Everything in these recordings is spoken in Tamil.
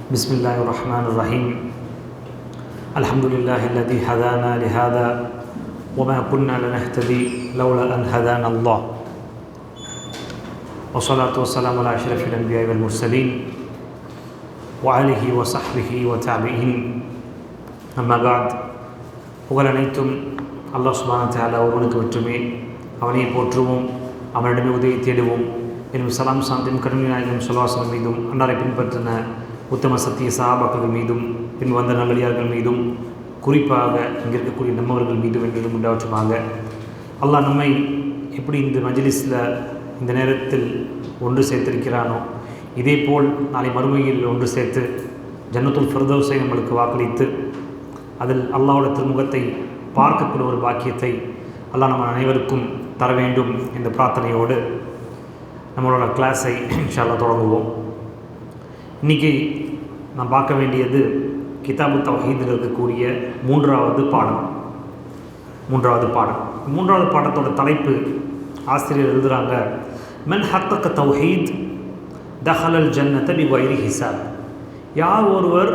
بسم الله الرحمن الرحيم الحمد لله الذي هدانا لهذا وما كنا لنهتدي لولا أن هدانا الله والصلاة والسلام على أشرف الأنبياء والمرسلين وآله وصحبه وتابعين أما بعد புகழ் அனைத்தும் அல்லாஹ் சுப்ஹானஹு வ தஆலா ஒருவனுக்கு மட்டுமே. அவனை போற்றுவோம், அவனிடமே உதவி தேடுவோம். என்னும் சலாம் சாந்தியும் கருணை நாயகம் ஸல்லல்லாஹு மீதும் அன்னாரை பின்பற்றின உத்தம சத்திய சஹாபாக்கள் மீதும் பின் வந்த நல்லடியார்கள் மீதும் குறிப்பாக இங்கே இருக்கக்கூடிய நம்மவர்கள் மீதும் என்றும் உண்டாவற்றுமாக. அல்லாஹ் நம்மை எப்படி இந்த மஜ்லிஸில் இந்த நேரத்தில் ஒன்று சேர்த்திருக்கிறானோ இதேபோல் நாளை மறுமையில் ஒன்று சேர்த்து ஜன்னத்துல் ஃபிர்தௌஸை நம்மளுக்கு வாக்களித்து அதில் அல்லாஹ்வுடைய திருமுகத்தை பார்க்கக்கூடிய ஒரு பாக்கியத்தை அல்லாஹ் நம்ம அனைவருக்கும் தர வேண்டும் என்ற பிரார்த்தனையோடு நம்மளோட கிளாஸை இன்ஷா அல்லாஹ் தொடங்குவோம். இன்றைக்கி நான் பார்க்க வேண்டியது கிதாபு தௌஹீதில் இருக்கக்கூடிய மூன்றாவது பாடத்தோட தலைப்பு ஆசிரியர் எழுதுகிறாங்க, மன் ஹத்தக தௌஹீத் தஹலல் ஜன்னத பிகைரி ஹிசாப். யார் ஒருவர்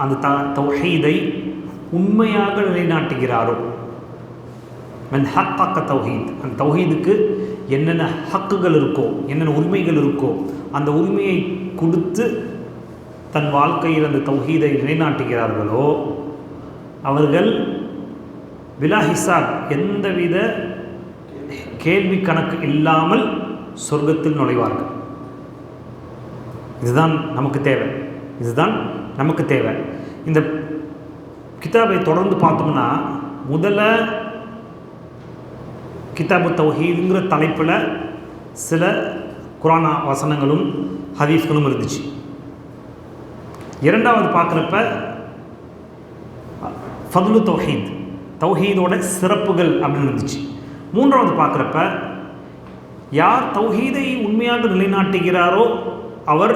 அந்த தௌஹீதை உண்மையாக நிலைநாட்டுகிறாரோ, மன் ஹத்தக தௌஹீத், அந்த தௌஹீதுக்கு என்னென்ன ஹக்குகள் இருக்கோ, என்னென்ன உரிமைகள் இருக்கோ, அந்த உரிமையை கொடுத்து தன் வாழ்க்கையில் அந்த தௌஹீதை நிலைநாட்டுகிறார்களோ அவர்கள் பிலா ஹிசாப், எந்தவித கேள்வி கணக்கு இல்லாமல் சொர்க்கத்தில் நுழைவார்கள். இதுதான் நமக்கு தேவை. இந்த கிதாபை தொடர்ந்து பார்த்தோம்னா முதல்ல கிதாபு தௌஹீதுங்கிற தலைப்பில் சில குர்ஆன் வசனங்களும் ஹதீஸ்களும் இருந்துச்சு. இரண்டாவது பார்க்குறப்ப ஃபதுலு தௌஹீத், தௌஹீதோட சிறப்புகள் அப்படின்னு இருந்துச்சு. மூன்றாவது பார்க்குறப்ப யார் தௌஹீதை உண்மையாக நிலைநாட்டுகிறாரோ அவர்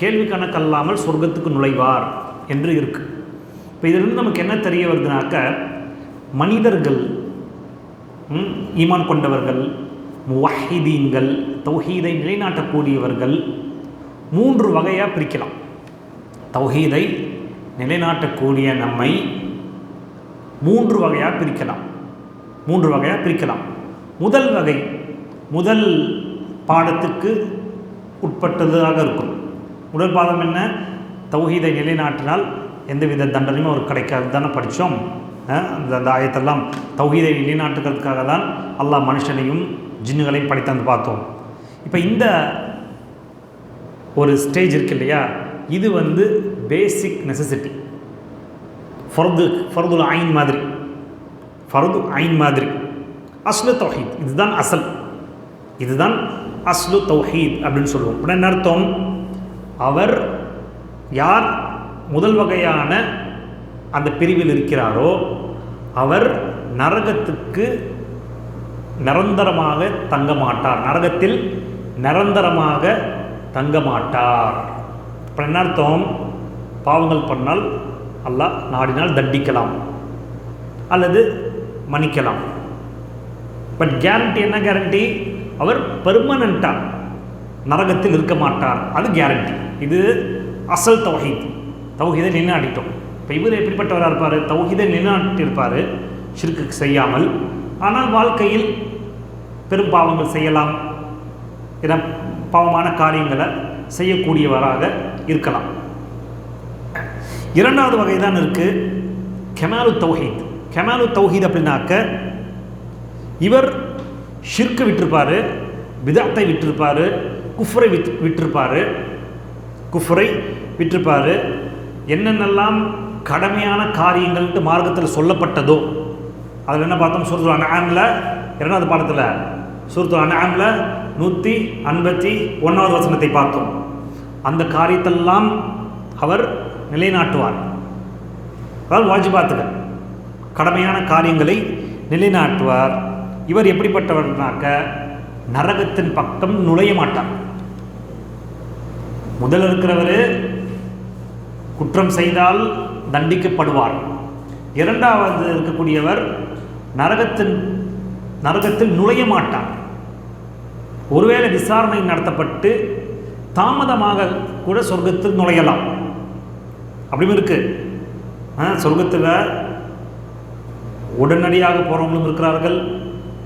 கேள்வி கணக்கல்லாமல் சொர்க்கத்துக்கு நுழைவார் என்று இருக்குது. இப்போ இதிலிருந்து நமக்கு என்ன தெரிய வருதுனாக்க, மனிதர்கள், ஈமான் கொண்டவர்கள், முவஹிதீன்கள், தௌஹீதை நிலைநாட்டக்கூடியவர்கள் மூன்று வகையாக பிரிக்கலாம். தௌஹீதை நிலைநாட்டக்கூடிய நம்மை மூன்று வகையாக பிரிக்கலாம். முதல் வகை முதல் பாடத்துக்கு உட்பட்டதாக இருக்கும். முதல் பாடம் என்ன? தௌஹீதை நிலைநாட்டினால் எந்தவித தண்டனையும் அவர் கிடைக்காது தானே படித்தோம். அந்த ஆயத்தெல்லாம் தௌஹீதை நிலைநாட்டுறதுக்காக தான் அல்லாஹ் மனுஷனையும் ஜின்னுகளையும் படைத்து பார்த்தோம். இப்போ இந்த ஒரு ஸ்டேஜ் இருக்கு இல்லையா, இது பேசிக் நெசசிட்டி, ஃபர்துல் ஐன் மாதிரி அஸ்லு தௌஹீத். இதுதான் அஸ்லு தௌஹீத் அப்படின்னு சொல்லுவோம். அப்படின்னு அர்த்தம், அவர் யார் முதல் வகையான அந்த பிரிவில் இருக்கிறாரோ அவர் நரகத்துக்கு நிரந்தரமாக தங்க மாட்டார், நரகத்தில் நிரந்தரமாக தங்க மாட்டார். இப்போ என்ன அர்த்தம்? பாவங்கள் பண்ணால் அல்லாஹ் நாடினால் தண்டிக்கலாம் அல்லது மன்னிக்கலாம். பட் கேரண்டி என்ன கேரண்டி? அவர் பெர்மனண்ட்டாக நரகத்தில் இருக்க மாட்டார், அது கேரண்டி. இது அசல் தௌஹீதை நிலைநாட்டிட்டோம். இப்போ இவர் எப்படிப்பட்டவராக இருப்பார்? தௌஹீதை நிலைநாட்டியிருப்பார், ஷிர்க்கு செய்யாமல். ஆனால் வாழ்க்கையில் பெரும் பாவங்கள் செய்யலாம், பாவமான காரியங்களை செய்யக்கூடியவராக இருக்கலாம். இரண்டாவது வகை தான் இருக்குது, கமாலு தௌஹீத் அப்படின்னாக்க இவர் ஷிர்க்கு விட்டிருப்பார், பிதஅத்தை விட்டிருப்பார், குஃப்ரை விட்டிருப்பார். என்னென்னலாம் கடமையான காரியங்கள்ட்டு மார்க்கத்தில் சொல்லப்பட்டதோ அதில் என்ன பார்த்தோம்? சூரத்துல் அன்ஆம்ல இரண்டாவது பாடத்தில் சூரத்துல் அன்ஆம்ல 151வது வசனத்தை பார்த்தோம். அந்த காரியத்தெல்லாம் அவர் நிலைநாட்டுவார். அதாவது வாஜிபாத்துகள், கடமையான காரியங்களை நிலைநாட்டுவார். இவர் எப்படிப்பட்டவர்னாக்க நரகத்தின் பக்கம் நுழைய மாட்டார். முதல் இருக்கிறவர் குற்றம் செய்தால் தண்டிக்கப்படுவார். இரண்டாவது இருக்கக்கூடியவர் நரகத்தில் நுழைய மாட்டார். ஒருவேளை விசாரணை நடத்தப்பட்டு தாமதமாக கூட சொர்க்கத்துக்கு நுழையலாம். அப்படியும் இருக்குது. சொர்க்கத்தில் உடனடியாக போகிறவங்களும் இருக்கிறார்கள்.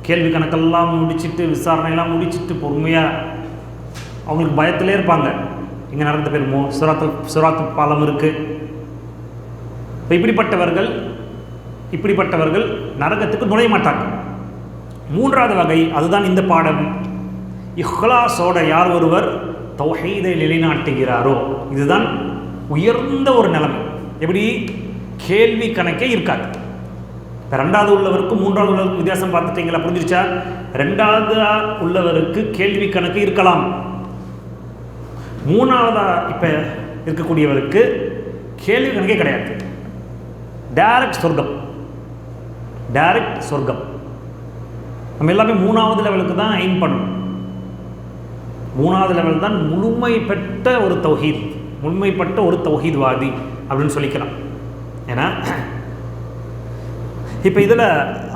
கேள்வி கணக்கெல்லாம் முடிச்சுட்டு விசாரணையெல்லாம் முடிச்சுட்டு பொறுமையாக அவங்களுக்கு பயத்திலே இருப்பாங்க, இங்கே நடந்து போயிருமோ, சுராத்து பாலம் இருக்குது. இப்போ இப்படிப்பட்டவர்கள் நரகத்துக்கு நுழைய மாட்டாங்க. மூன்றாவது வகை, அதுதான் இந்த பாடம், இஹ்லாஸோட யார் ஒருவர் தௌஹீதை நிலைநாட்டுகிறாரோ, இதுதான் உயர்ந்த ஒரு நிலைமை. எப்படி? கேள்வி கணக்கே இருக்காது. இப்போ ரெண்டாவது உள்ளவருக்கும் மூன்றாவது உள்ளவருக்கும் வித்தியாசம் பார்த்துட்டீங்களா? புரிஞ்சிருச்சா? ரெண்டாவது உள்ளவருக்கு கேள்வி கணக்கு இருக்கலாம், மூணாவதா இப்போ இருக்கக்கூடியவருக்கு கேள்வி கணக்கே கிடையாது. டைரக்ட் சொர்க்கம். நம்ம எல்லாமே மூணாவது லெவலுக்கு தான் எய்ம் பண்ணணும். மூணாவது லெவல் தான் முழுமைப்பட்ட ஒரு தௌஹீத்வாதி அப்படின்னு சொல்லிக்கலாம். ஏன்னா இப்போ இதில்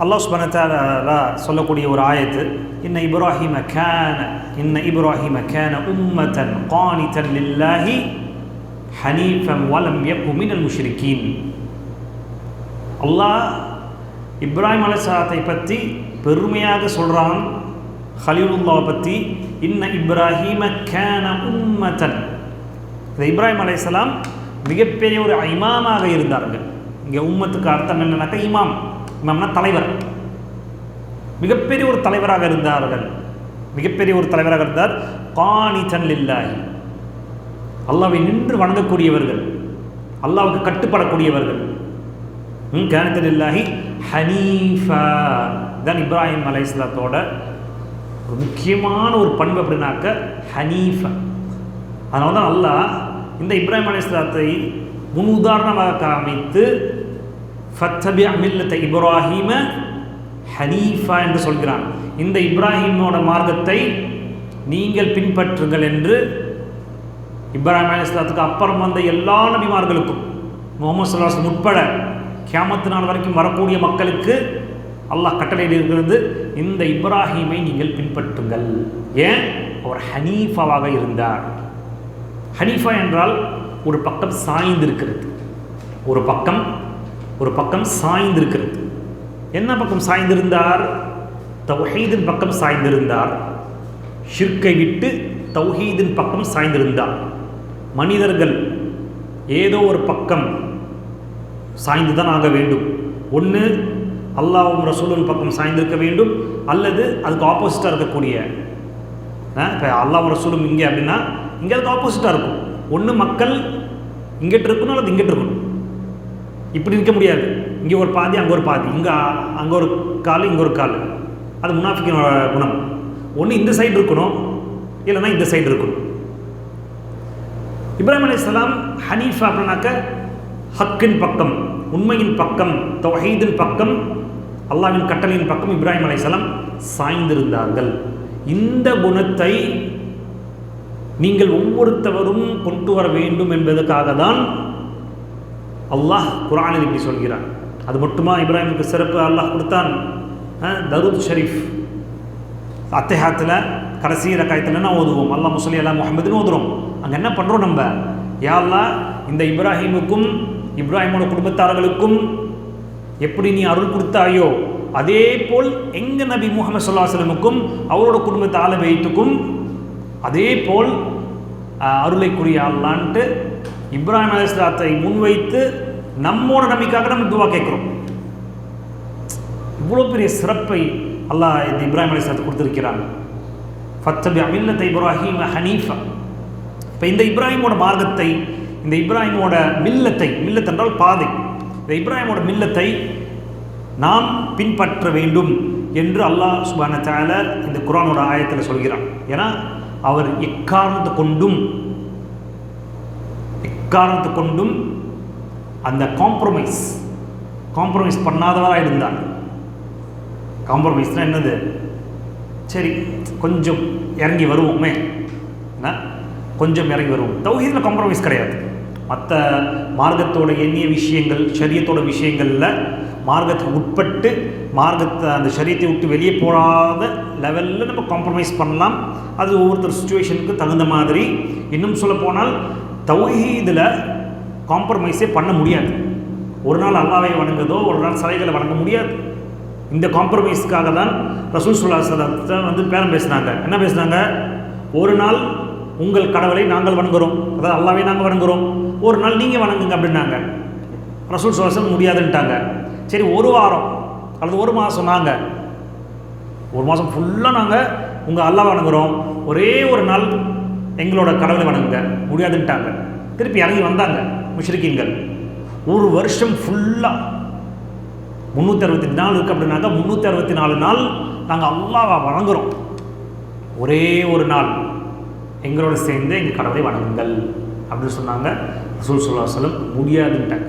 அல்லாஹ் சுப்ஹானஹு வ தஆலா சொல்லக்கூடிய ஒரு ஆயத்து, இன்ன இப்ராஹீம கான உம்மத்தன் கானிதன் லில்லாஹி ஹனீஃபன் வலம் யகு மினல் முஷ்ரிகீன். அல்லாஹ் இப்ராஹிம் அலைஹிஸ்ஸலாத்தை பற்றி பெருமையாக சொல்கிறான். ஹலீலுல்லாஹ் பற்றி இன்ன இப்ராஹீம கான உம்மத்தன், இந்த இப்ராஹிம் அலைஹிஸ்ஸலாம் மிகப்பெரிய ஒரு இமாமாக இருந்தார்கள். இங்கே உம்மத்துக்கு அர்த்தம் என்னன்னாக்கா இமாம்னா தலைவர். மிகப்பெரிய ஒரு தலைவராக இருந்தார். கானிதன் லில்லாஹி, அல்லாஹ்வை நின்று வணங்கக்கூடியவர்கள், அல்லாஹ்வுக்கு கட்டுப்படக்கூடியவர்கள். கானிதன் லில்லாஹி ஹனீஃபா தான் இப்ராஹிம் அலைஹிஸ்ஸலாத்தோட ஒரு முக்கியமான ஒரு பண்பு. அப்படின்னாக்க ஹனீஃபா. அதனால தான் அல்லாஹ் இந்த இப்ராஹிம் அலைஹிஸ்ஸலாத்தை முன் உதாரணமாக காமித்து ஃபத்தபி மில்லத இப்ராஹீம ஹனீஃபா என்று சொல்கிறான். இந்த இப்ராஹிமோட மார்க்கத்தை நீங்கள் பின்பற்றுங்கள் என்று இப்ராஹிம் அலைஹிஸ்ஸலாத்துக்கு அப்புறம் வந்த எல்லா நபிமார்களுக்கும், முஹம்மது ஸல்லல்லாஹு அலைஹி வஸல்லம் உட்பட கியாமத் நாள் வரைக்கும் வரக்கூடிய மக்களுக்கு அல்லாஹ் கட்டளையில் இருக்கிறது, இந்த இப்ராஹீமை நீங்கள் பின்பற்றுங்கள். ஏன்? அவர் ஹனீஃபாவாக இருந்தார். ஹனீஃபா என்றால் ஒரு பக்கம் சாய்ந்திருக்கிறது. ஒரு பக்கம் சாய்ந்திருக்கிறது. என்ன பக்கம் சாய்ந்திருந்தார்? தௌஹீதின் பக்கம் சாய்ந்திருந்தார். ஷிர்க்கை விட்டு தௌஹீதின் பக்கம் சாய்ந்திருந்தார். மனிதர்கள் ஏதோ ஒரு பக்கம் சாய்ந்துதான் ஆக வேண்டும். ஒன்று அல்லாஹ்வும் ரசூலும் பக்கம் சாய்ந்திருக்க வேண்டும், அல்லது அதுக்கு ஆப்போசிட்டாக இருக்கக்கூடிய, இப்போ அல்லாஹ்வும் ரசூலும் இங்கே அப்படின்னா இங்கே அதுக்கு ஆப்போசிட்டாக இருக்கும். ஒன்று மக்கள் இங்கிட்டு இருக்கணும், அல்லது இங்கிட்டு இருக்கணும். இப்படி இருக்க முடியாது. இங்கே ஒரு பாதி, அங்கே ஒரு பாதி, அங்கே ஒரு கால், இங்கே ஒரு கால். அது முனாஃபிக்கின் குணம். ஒன்று இந்த சைடு இருக்கணும், இல்லைன்னா இந்த சைடு இருக்கணும். இப்ராஹிம் அலைஹிஸ்ஸலாம் ஹனீஃபா அப்படின்னாக்க ஹக்கின் பக்கம், உண்மையின் பக்கம், தௌஹீதின் பக்கம், அல்லாஹ்வின் கட்டளையின் பக்கம் இப்ராஹிம் அலைஹிஸ்ஸலாம் சாய்ந்திருந்தார்கள். இந்த குணத்தை நீங்கள் ஒவ்வொருத்தவரும் கொண்டு வர வேண்டும் என்பதற்காக தான் அல்லாஹ் குர்ஆனில் இப்படி சொல்கிறான். அது மட்டுமா இப்ராஹிமுக்கு சிறப்பு அல்லாஹ் கொடுத்தான்? தரூத் ஷரீஃப் அத்தஹியாத்தில் கடைசி ரக்காயத்துலன்னா ஓதுவோம், அல்லாஹ் ஸல்லி அலா முஹம்மதுன்னு ஓதுறோம். அங்கே என்ன பண்ணுறோம் நம்ம? யா அல்லாஹ், இந்த இப்ராஹிமுக்கும் இப்ராஹிமோட குடும்பத்தார்களுக்கும் எப்படி நீ அருள் கொடுத்தாயோ, அதே போல் எங்கள் நபி முஹம்மது ஸல்லல்லாஹு அலைஹி வஸல்லமுக்கும் அவரோட குடும்பத்தை ஆள வைத்துக்கும் அதே போல் அருளைக்குரிய அல்லான்ட்டு இப்ராஹிம் அலைஹிஸ்ஸலாத்தை முன்வைத்து நம்மோட நம்பிக்கையாக நம்ம துவா கேட்குறோம். இவ்வளோ பெரிய சிறப்பை அல்லாஹ் இந்த இப்ராஹிம் அலைஹிஸ்ஸலாத்தை கொடுத்துருக்கிறாங்க. ஃபத்தபி மில்லத இப்ராஹீம ஹனீஃபா. இப்போ இந்த இப்ராஹிமோட மார்க்கத்தை, இந்த இப்ராஹிமோட மில்லத்தை, மில்லத் என்றால் பாதை, இந்த இப்ராஹிமோட மில்லத்தை நாம் பின்பற்ற வேண்டும் என்று அல்லாஹ் சுப்ஹானஹு வ தஆலா இந்த குர்ஆனோட ஆயத்தில் சொல்கிறான். ஏன்னா அவர் எக்காரணத்து கொண்டும் அந்த காம்ப்ரமைஸ் பண்ணாதவராக இருந்தார். காம்ப்ரமைஸ்னால் என்னது? சரி கொஞ்சம் இறங்கி வருவோமே, கொஞ்சம் இறங்கி வருவோம். தௌஹீதில் காம்ப்ரமைஸ் கிடையாது. மற்ற மார்க்கத்தோட எண்ணிய விஷயங்கள், ஷரியத்தோட விஷயங்களில் மார்க்கத்துக்கு உட்பட்டு மார்க்கத்தை அந்த ஷரியத்தை விட்டு வெளியே போகாத லெவலில் நம்ம காம்ப்ரமைஸ் பண்ணலாம். அது ஒவ்வொருத்தர் சுச்சுவேஷனுக்கு தகுந்த மாதிரி. இன்னும் சொல்ல போனால் தௌஹீதில் காம்ப்ரமைஸே பண்ண முடியாது. ஒரு நாள் அல்லாஹ்வை வணங்குதோ ஒரு நாள் சிலைகளை வணங்க முடியாது. இந்த காம்ப்ரமைஸுக்காக தான் ரசூல் ஸல்லல்லாஹு அலைஹி வஸல்லம் வந்து பேரம் பேசுனாங்க. என்ன பேசுனாங்க? ஒரு நாள் உங்கள் கடவுளை நாங்கள் வணங்குகிறோம், அதாவது அல்லாஹ்வை நாங்கள் வணங்குகிறோம், ஒரு நாள் நீங்கள் வணங்குங்க அப்படின்னாங்க. ரசூல் ஸல்லல்லாஹு அலைஹி வஸல்லம் முடியாதுன்ட்டாங்க. சரி, ஒரு வாரம் அல்லது ஒரு மாதம் நாங்கள் ஒரு மாதம் ஃபுல்லாக நாங்கள் உங்கள் அல்லாஹ் வணங்குகிறோம், ஒரே ஒரு நாள் எங்களோட கடவுளை வணங்குங்க, முடியாதுன்ட்டாங்க. திருப்பி இறங்கி வந்தாங்க முஷ்ரிக்கீன்கள். ஒரு வருஷம் ஃபுல்லாக 365 நாள் இருக்குது அப்படின்னாக்கா 364 நாள் நாங்கள் அல்லாஹ்வை வணங்குகிறோம், ஒரே ஒரு நாள் எங்களோட சேர்ந்து எங்கள் கடவுளை வணங்குங்கள் அப்படின்னு சொன்னாங்க. ரசூல் ஸல்லல்லாஹு அலைஹி வஸல்லம் முடியாதுன்ட்டாங்க.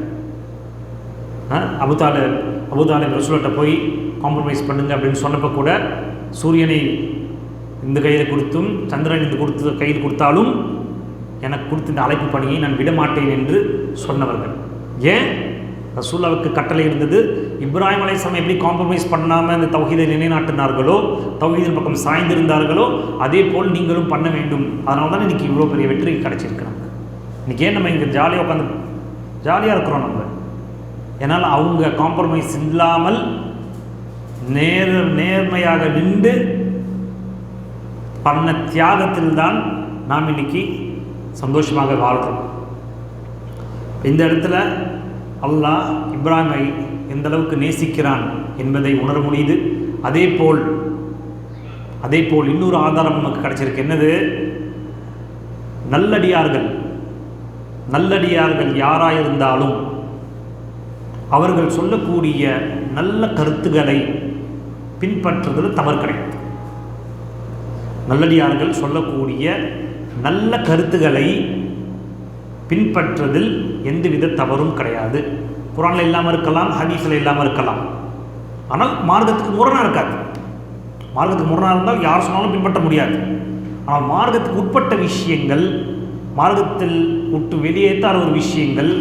அபூதாலிப் ரசூல்கிட்ட போய் காம்ப்ரமைஸ் பண்ணுங்க அப்படின்னு சொன்னப்போ கூட சூரியனை இந்த கையில் கொடுத்தும் சந்திரன் இந்த கையில் கொடுத்தாலும் எனக்கு கொடுத்த இந்த அழைப்பு பணியை நான் விடமாட்டேன் என்று சொன்னவர்கள். ஏன்? ரசூலுல்லாஹ்வுக்கு கட்டளை இருந்தது. இப்ராஹிம் அலைஹிஸ்ஸலாம் எப்படி காம்ப்ரமைஸ் பண்ணாமல் இந்த தௌஹீதை நிலைநாட்டினார்களோ, தௌஹீதின் பக்கம் சாய்ந்திருந்தார்களோ, அதே போல் நீங்களும் பண்ண வேண்டும். அதனால தான் இன்றைக்கி இவ்வளோ பெரிய வெற்றி கிடச்சிருக்கிறாங்க. இன்றைக்கி ஏன் நம்ம இங்கே ஜாலியாக உட்காந்து ஜாலியாக இருக்கிறோம் நம்ம? ஏன்னால் அவங்க காம்ப்ரமைஸ் இல்லாமல் நேர்மையாக நின்று பண்ண தியாகத்தில் தான் நாம் இன்னைக்கு சந்தோஷமாக வாழ்கிறோம். இந்த இடத்துல அல்லாஹ் இப்ராஹிமை எந்த அளவுக்கு நேசிக்கிறான் என்பதை உணர முடியுது. அதே போல் இன்னொரு ஆதாரம் நமக்கு கிடைச்சிருக்கு. என்னது? நல்லடியார்கள் யாராயிருந்தாலும் அவர்கள் சொல்லக்கூடிய நல்ல கருத்துக்களை பின்பற்றுவதில் தவறு கிடையாது. நல்லடியார்கள் சொல்லக்கூடிய நல்ல கருத்துக்களை பின்பற்றுவதில் எந்தவித தவறும் கிடையாது. குர்ஆனில் இல்லாமல் இருக்கலாம், ஹதீஸில் இல்லாமல் இருக்கலாம், ஆனால் மார்க்கத்துக்கு முரணாக இருக்காது. மார்க்கத்துக்கு முரணாக இருந்தால் யார் சொன்னாலும் பின்பற்ற முடியாது. ஆனால் மார்க்கத்துக்கு உட்பட்ட விஷயங்கள், மார்க்கத்தில் விட்டு வெளியேற்றாத ஒரு விஷயங்கள்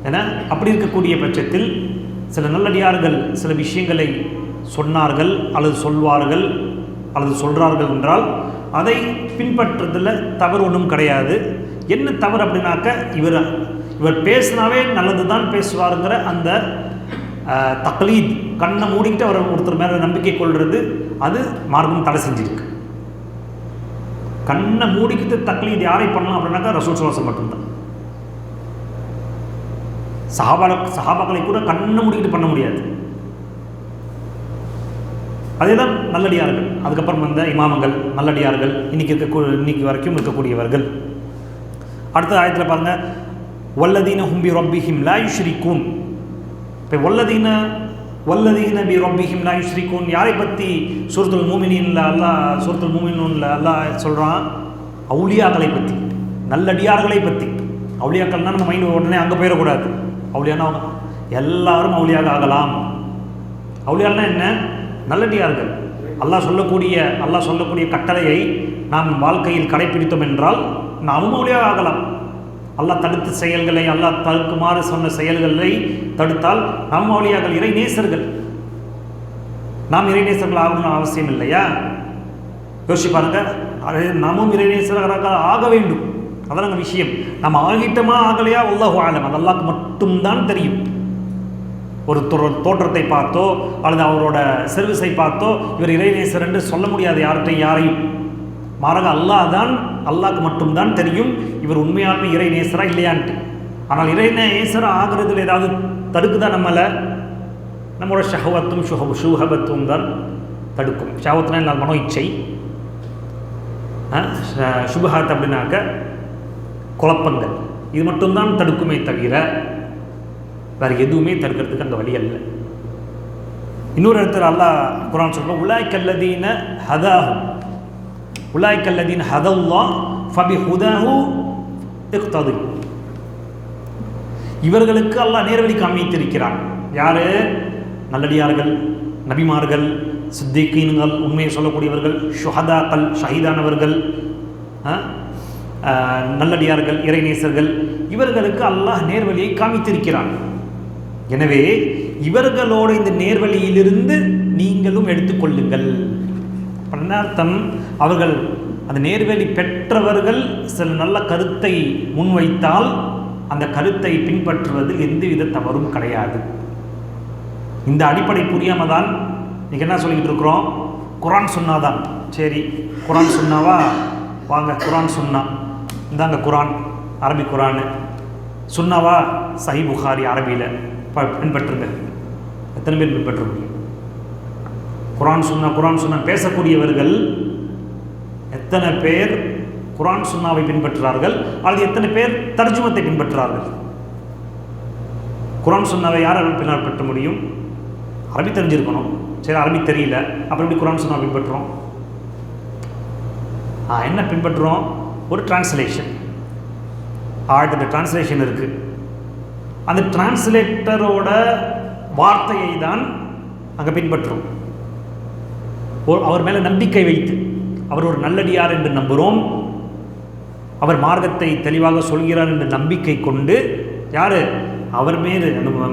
என அப்படி இருக்கக்கூடிய பட்சத்தில் சில நல்லடியார்கள் சில விஷயங்களை சொன்னார்கள் அல்லது சொல்வார்கள் அல்லது சொல்கிறார்கள் என்றால் அதை பின்பற்றுறதில் தவறு ஒன்றும் கிடையாது. என்ன தவறு அப்படின்னாக்க இவர் பேசினாவே நல்லது தான் பேசுவாருங்கிற அந்த தக்லீத், கண்ணை மூடிக்கிட்டு அவர் ஒருத்தர் மேலே நம்பிக்கை கொள்வது, அது மார்க்கம் தடை செஞ்சிருக்கு. கண்ணை மூடிக்கிட்டு தக்லீத் யாரை பண்ணலாம் அப்படின்னாக்கா ரசூல் ஸல்லல்லாஹு அலைஹி வஸல்லம் மட்டும்தான். சஹாபாக்களை கூட கண்ணை மூடிக்கிட்டு பண்ண முடியாது. அதே தான் நல்லடியார்கள். அதுக்கப்புறம் வந்த இமாமங்கள் நல்லடியார்கள், இன்னைக்கு வரைக்கும் இருக்கக்கூடியவர்கள். அடுத்த ஆயத்தில் பாருங்க, வல்லதீன ஹும் பி ரப்பிஹிம் லா யுஷ்ரிகூன். இப்போ வல்லதீன பி ரப்பிஹிம் லா யுஷ்ரிகூன் யாரை பற்றி சூரத்துல் மூமினீன்ல அல்லாஹ் சொல்கிறான்? அவுலியாக்களை பற்றி, நல்லடியார்களை பற்றி. அவுலியாக்கள்னால் நம்ம மைண்ட் உடனே அங்கே போயிடக்கூடாது. அவுலியானா எல்லாரும் அவுலியாக ஆகலாம். அவுலியால்னா என்ன? நல்லடியார்கள். அல்லாஹ் சொல்லக்கூடிய கட்டளையை நாம் வாழ்க்கையில் கடைப்பிடித்தோம் என்றால் நாமும் அவுலியாக ஆகலாம். அல்லாஹ் தடுத்த செயல்களை, அல்லாஹ் தடுக்குமாறு சொன்ன செயல்களை தடுத்தால் நாம் அவுலியாக்கள், இறை நேசர்கள். நாம் இறை நேசர்கள் ஆகணும்னு அவசியம் இல்லையா? யோசிச்சு பாருங்க. நாமும் இறை நேசர்களாக ஆக வேண்டும். அதான் நாங்கள் விஷயம். நம்ம ஆகிட்டோமா ஆகலையா அல்லாஹு ஆலம், அது அல்லாஹ்க்கு மட்டும்தான் தெரியும். ஒரு தோற்றத்தை பார்த்தோ அல்லது அவரோட சர்வீஸை பார்த்தோ இவர் இறைநேசர் என்று சொல்ல முடியாது யாரையும். மாறாக அல்லாஹ்க்கு மட்டும்தான் தெரியும் இவர் உண்மையாலுமே இறைநேசரா இல்லையான்ட்டு. ஆனால் இறைநேசராக ஆகிறதுல ஏதாவது தடுக்குதா நம்மளை? நம்மளோட ஷஹவத்தும் ஷுஹபத்தும் தான் தடுக்கும். ஷஹவத்துனா என்ன? மனோ இச்சை. சுபஹாத் அப்படின்னாக்க குழப்பங்கள். இது மட்டும்தான் தடுக்குமே தவிர வேறு எதுவுமே தடுக்கிறதுக்கு அங்கே வழி அல்ல. இன்னொரு இடத்துல அல்லாஹ் குர்ஆன் சொல்கிறோம், உலாய்க்கல்லதீன ஹதல்லாஹ் ஃபபிஹுதாஹு இக்ததி. இவர்களுக்கு அல்லாஹ் நேர்வழி காமித்திருக்கிறான். யார்? நல்லடியார்கள், நபிமார்கள், சித்திகீன்கள், உண்மையை சொல்லக்கூடியவர்கள், ஷுஹதாக்கள், ஷஹீதானவர்கள், நல்லடியார்கள், இறைநேசர்கள், இவர்களுக்கு அல்லாஹ் நேர்வழியை காமித்திருக்கிறான். எனவே இவர்களோட இந்த நேர்வழியிலிருந்து நீங்களும் எடுத்துக்கொள்ளுங்கள். அர்த்தம், அவர்கள் அந்த நேர்வழி பெற்றவர்கள் சில நல்ல கருத்தை முன்வைத்தால் அந்த கருத்தை பின்பற்றுவதில் எந்தவித தவறும் கிடையாது. இந்த அடிப்படை புரியாமல் தான் இன்றைக்கி என்ன சொல்லிக்கிட்டு இருக்கிறோம், குரான் சொன்னாதான் சரி, குரான் சொன்னாவா வாங்க குரான் சொன்னா இந்தாங்க குரான், அரபி குரானு சொன்னாவா சஹி புகாரி அரபியில் பின்பற்றுங்க. எத்தனை பேர் பின்பற்ற முடியும்? குரான் சொன்னா பேசக்கூடியவர்கள் எத்தனை பேர் குரான் சுன்னாவை பின்பற்றுறார்கள், அல்லது எத்தனை பேர் தர்ஜுமத்தை பின்பற்றுறார்கள்? குரான் சுன்னாவை யார் பின்பற்ற முடியும்? அரபி தெரிஞ்சிருக்கணும். சரி, அரபி தெரியல, அப்புறம் எப்படி குரான் சுன்னா பின்பற்றுறோம்? என்ன பின்பற்றுறோம்? ஒரு டிரான்ஸ்லேஷன், ஆயிரத்தெட்டு டிரான்ஸ்லேஷன் இருக்குது. அந்த டிரான்ஸ்லேட்டரோட வார்த்தையை தான் அங்கே பின்பற்றுறோம். அவர் மேலே நம்பிக்கை வைத்து, அவர் ஒரு நல்லடியார் என்று நம்புகிறோம், அவர் மார்க்கத்தை தெளிவாக சொல்கிறார் என்ற நம்பிக்கை கொண்டு, யார் அவர் மேலே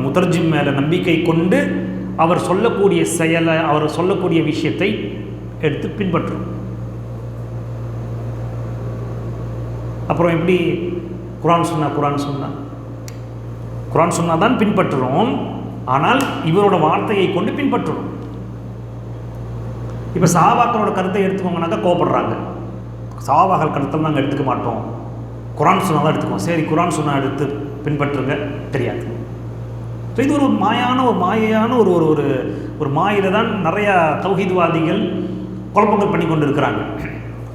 முதர்ஜிம் மேலே நம்பிக்கை கொண்டு அவர் சொல்லக்கூடிய செயலை, அவர் சொல்லக்கூடிய விஷயத்தை எடுத்து பின்பற்றும். அப்புறம் எப்படி குரான் சொன்னா தான் பின்பற்றுறோம், ஆனால் இவரோட வார்த்தையை கொண்டு பின்பற்றுறோம். இப்போ சஹாபாக்களோட கருத்தை எடுத்துக்கோங்கனாக்கா கோபப்படுறாங்க. சஹாபாக்கள் கருத்தை நாங்கள் எடுத்துக்க மாட்டோம், குரான் சொன்னா தான் எடுத்துக்குவோம். சரி, குரான் சொன்னா எடுத்து பின்பற்றுங்க, தெரியாது. ஸோ இது ஒரு மாயான ஒரு ஒரு ஒரு மாயில தான் நிறையா தௌஹீத்வாதிகள் குழப்பங்கள் பண்ணி கொண்டு இருக்கிறாங்க.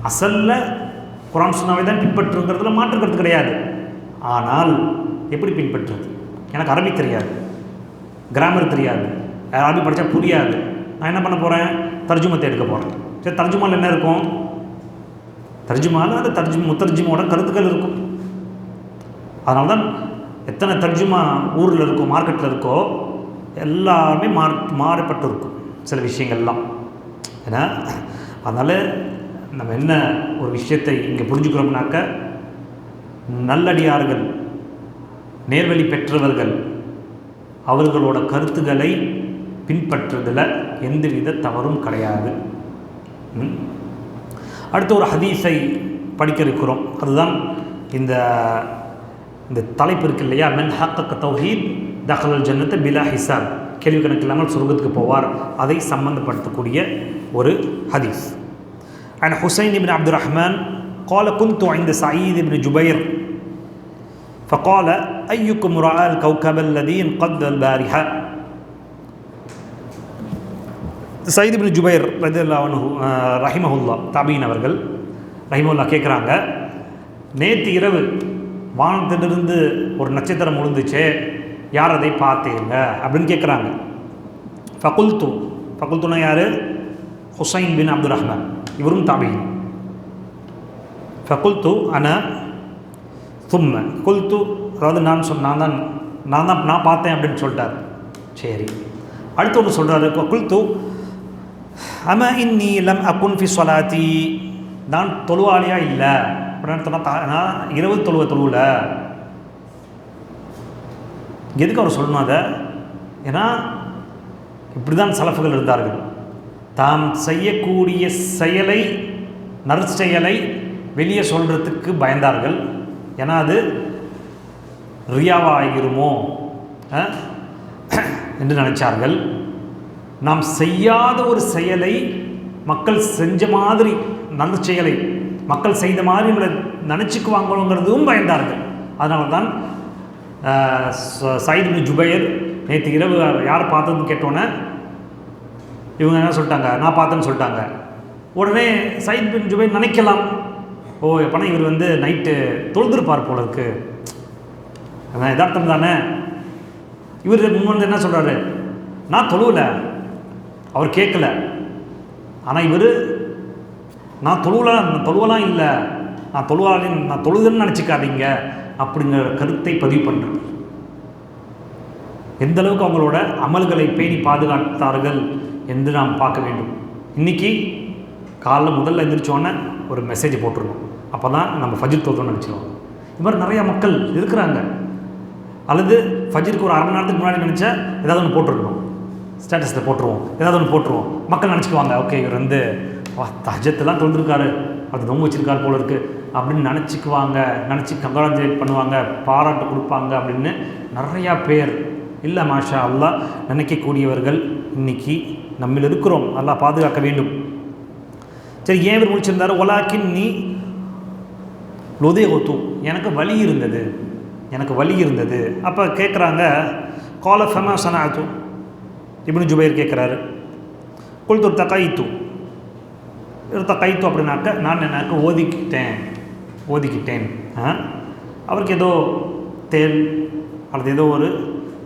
அசல்ல குரான் சொன்னாவே தான் பின்பற்றுங்கிறதுல மாற்று கருத்து கிடையாது. ஆனால் எப்படி பின்பற்றுறது? எனக்கு அரபி தெரியாது, கிராமர் தெரியாது, அரபி படித்தா புரியாது. நான் என்ன பண்ண போகிறேன்? தர்ஜுமத்தை எடுக்க போகிறேன். சரி, தர்ஜுமாவில் என்ன இருக்கும்? தர்ஜுமாவில் அந்த முத்தர்ஜுமோட கருத்துக்கள் இருக்கும். அதனால தான் எத்தனை தர்ஜுமா ஊரில் இருக்கோ, மார்க்கெட்டில் இருக்கோ, எல்லாமே மாறப்பட்டு இருக்கும் சில விஷயங்கள்லாம். ஏன்னா அதனால் நம்ம என்ன ஒரு விஷயத்தை இங்கே புரிஞ்சுக்கிறோம்னாக்க, நல்லடியார்கள், நேர்வழி பெற்றவர்கள், அவர்களோட கருத்துக்களை பின்பற்றுவதில் எந்தவித தவறும் கிடையாது. அடுத்த ஒரு ஹதீஸை படிக்க இருக்கிறோம். அதுதான் இந்த தலைப்பு இருக்கு இல்லையா, மென் ஹக்க தௌஹீத் தஹலல் ஜன்னத்தை பிலா ஹிசாப், கேள்வி கணக்கு இல்லாமல் சொர்க்கத்துக்கு போவார். அதை சம்பந்தப்படுத்தக்கூடிய ஒரு ஹதீஸ். An Hussain Ibn Abdur Rahman قال كنت عند سعيد بن جبير فقال أيكم رأى الكوكب الذي انقض البارحة. Zayed இப்னு ஜுபைர் ரலியல்லாஹு அன்ஹு ரஹிமஹுல்லா தாபீன் அவர்கள் ரஹிமஹுல்லா கேட்குறாங்க, நேற்று இரவு வானத்திலிருந்து ஒரு நட்சத்திரம் விழுந்துச்சே, யார் அதை பார்த்தீங்க அப்படின்னு கேட்குறாங்க. ஃபகுல்துனா யார்? ஹுசைன் பின் அப்துர் ரஹ்மான், இவரும் தாபீன். ஃபகுல்து அன தும்ம குல்து, அதாவது நான் பார்த்தேன் அப்படின்னு சொல்லிட்டார். சரி, அடுத்து ஒன்று சொல்கிறாரு. குல்து அம இன்னி லம் அகுன் ஃபி ஸலாத்தி, நான் தொழுவாளியா இல்லை அப்படின்னு சொன்னால், நான் இரவு தொழுவல. எதுக்கு அவர் சொல்லணும் அதை? ஏன்னா இப்படி தான் சலஃபுகள் இருந்தார்கள். தாம் செய்யக்கூடிய செயலை, நற்செயலை வெளியே சொல்கிறதுக்கு பயந்தார்கள். ஏன்னா அது ரியாவாக ஆகிருமோ என்று நினைச்சார்கள். நாம் செய்யாத ஒரு செயலை மக்கள் செஞ்ச மாதிரி, நல்ல செயலை மக்கள் செய்த மாதிரி நம்மளை நினச்சிக்குவாங்களோங்கிறதும் பயந்தார்கள். அதனால தான் சயீத் இப்னு ஜுபைர் நேற்று இரவு யார் பார்த்ததுன்னு கேட்டோன்னே இவங்க என்ன சொல்லிட்டாங்க? நான் பார்த்தேன்னு சொல்லிட்டாங்க. உடனே சயீத் பின் ஜுபைர் நினைக்கலாம், ஓ எப்போனா இவர் நைட்டு தொழுதுருப்பார் போல இருக்கு, அதான் யதார்த்தம் தானே. இவர் முன் என்ன சொல்கிறாரு? நான் தொழுவல, அவர் கேட்கல. ஆனால் இவர் நான் தொழுவலாம் இல்லை, நான் தொழுதுன்னு நினச்சிக்காதீங்க அப்படிங்கிற கருத்தை பதிவு பண்ணுறது. எந்த அளவுக்கு அவங்களோட அமல்களை பேணி பாதுகாத்தார்கள் என்று நாம் பார்க்க வேண்டும். இன்றைக்கி காலைல முதல்ல எழுந்திரிச்சோன்னே ஒரு மெசேஜ் போட்டுருவோம், அப்போ தான் நம்ம ஃபஜ்ர் தொழுதோன்னு நினச்சிடுவோம். இது மாதிரி நிறையா மக்கள் இருக்கிறாங்க. அல்லது ஃபஜ்ருக்கு ஒரு அரை மணி நேரத்துக்கு முன்னாடி நினச்சா ஏதாவது ஒன்று போட்டுருக்கணும், ஸ்டேட்டஸில் போட்டுருவோம், ஏதாவது ஒன்று போட்டுருவோம். மக்கள் நினச்சிக்குவாங்க, ஓகே இவர் வந்து தஹஜ்ஜத்லாம் தொழுதுருக்காரு, அது நோம்பு வச்சிருக்காரு போல இருக்குது அப்படின்னு நினச்சிக்குவாங்க, நினச்சி கங்க்ராச்சுலேட் பண்ணுவாங்க, பாராட்டு கொடுப்பாங்க அப்படின்னு நிறையா பேர். இல்லை மாஷா அல்லாஹ் நினைக்கக்கூடியவர்கள் இன்றைக்கி நம்மில் இருக்கிறோம். அல்லாஹ் பாதுகாக்க வேண்டும். சரி, ஏன் இவர் முடிச்சிருந்தார்? ஒலாக்கின் நீ லொதே ஒத்து, எனக்கு வலி இருந்தது, எனக்கு வலி இருந்தது. அப்போ கேட்குறாங்க, கால ஃபமா சனாத்து, இப்னு ஜுபைர் கேட்குறாரு. குல்து தகைத்து, தகைத்து அப்படின்னாக்க நான் எனக்கு ஓதிக்கிட்டேன். அவருக்கு ஏதோ தேல் அல்லது ஏதோ ஒரு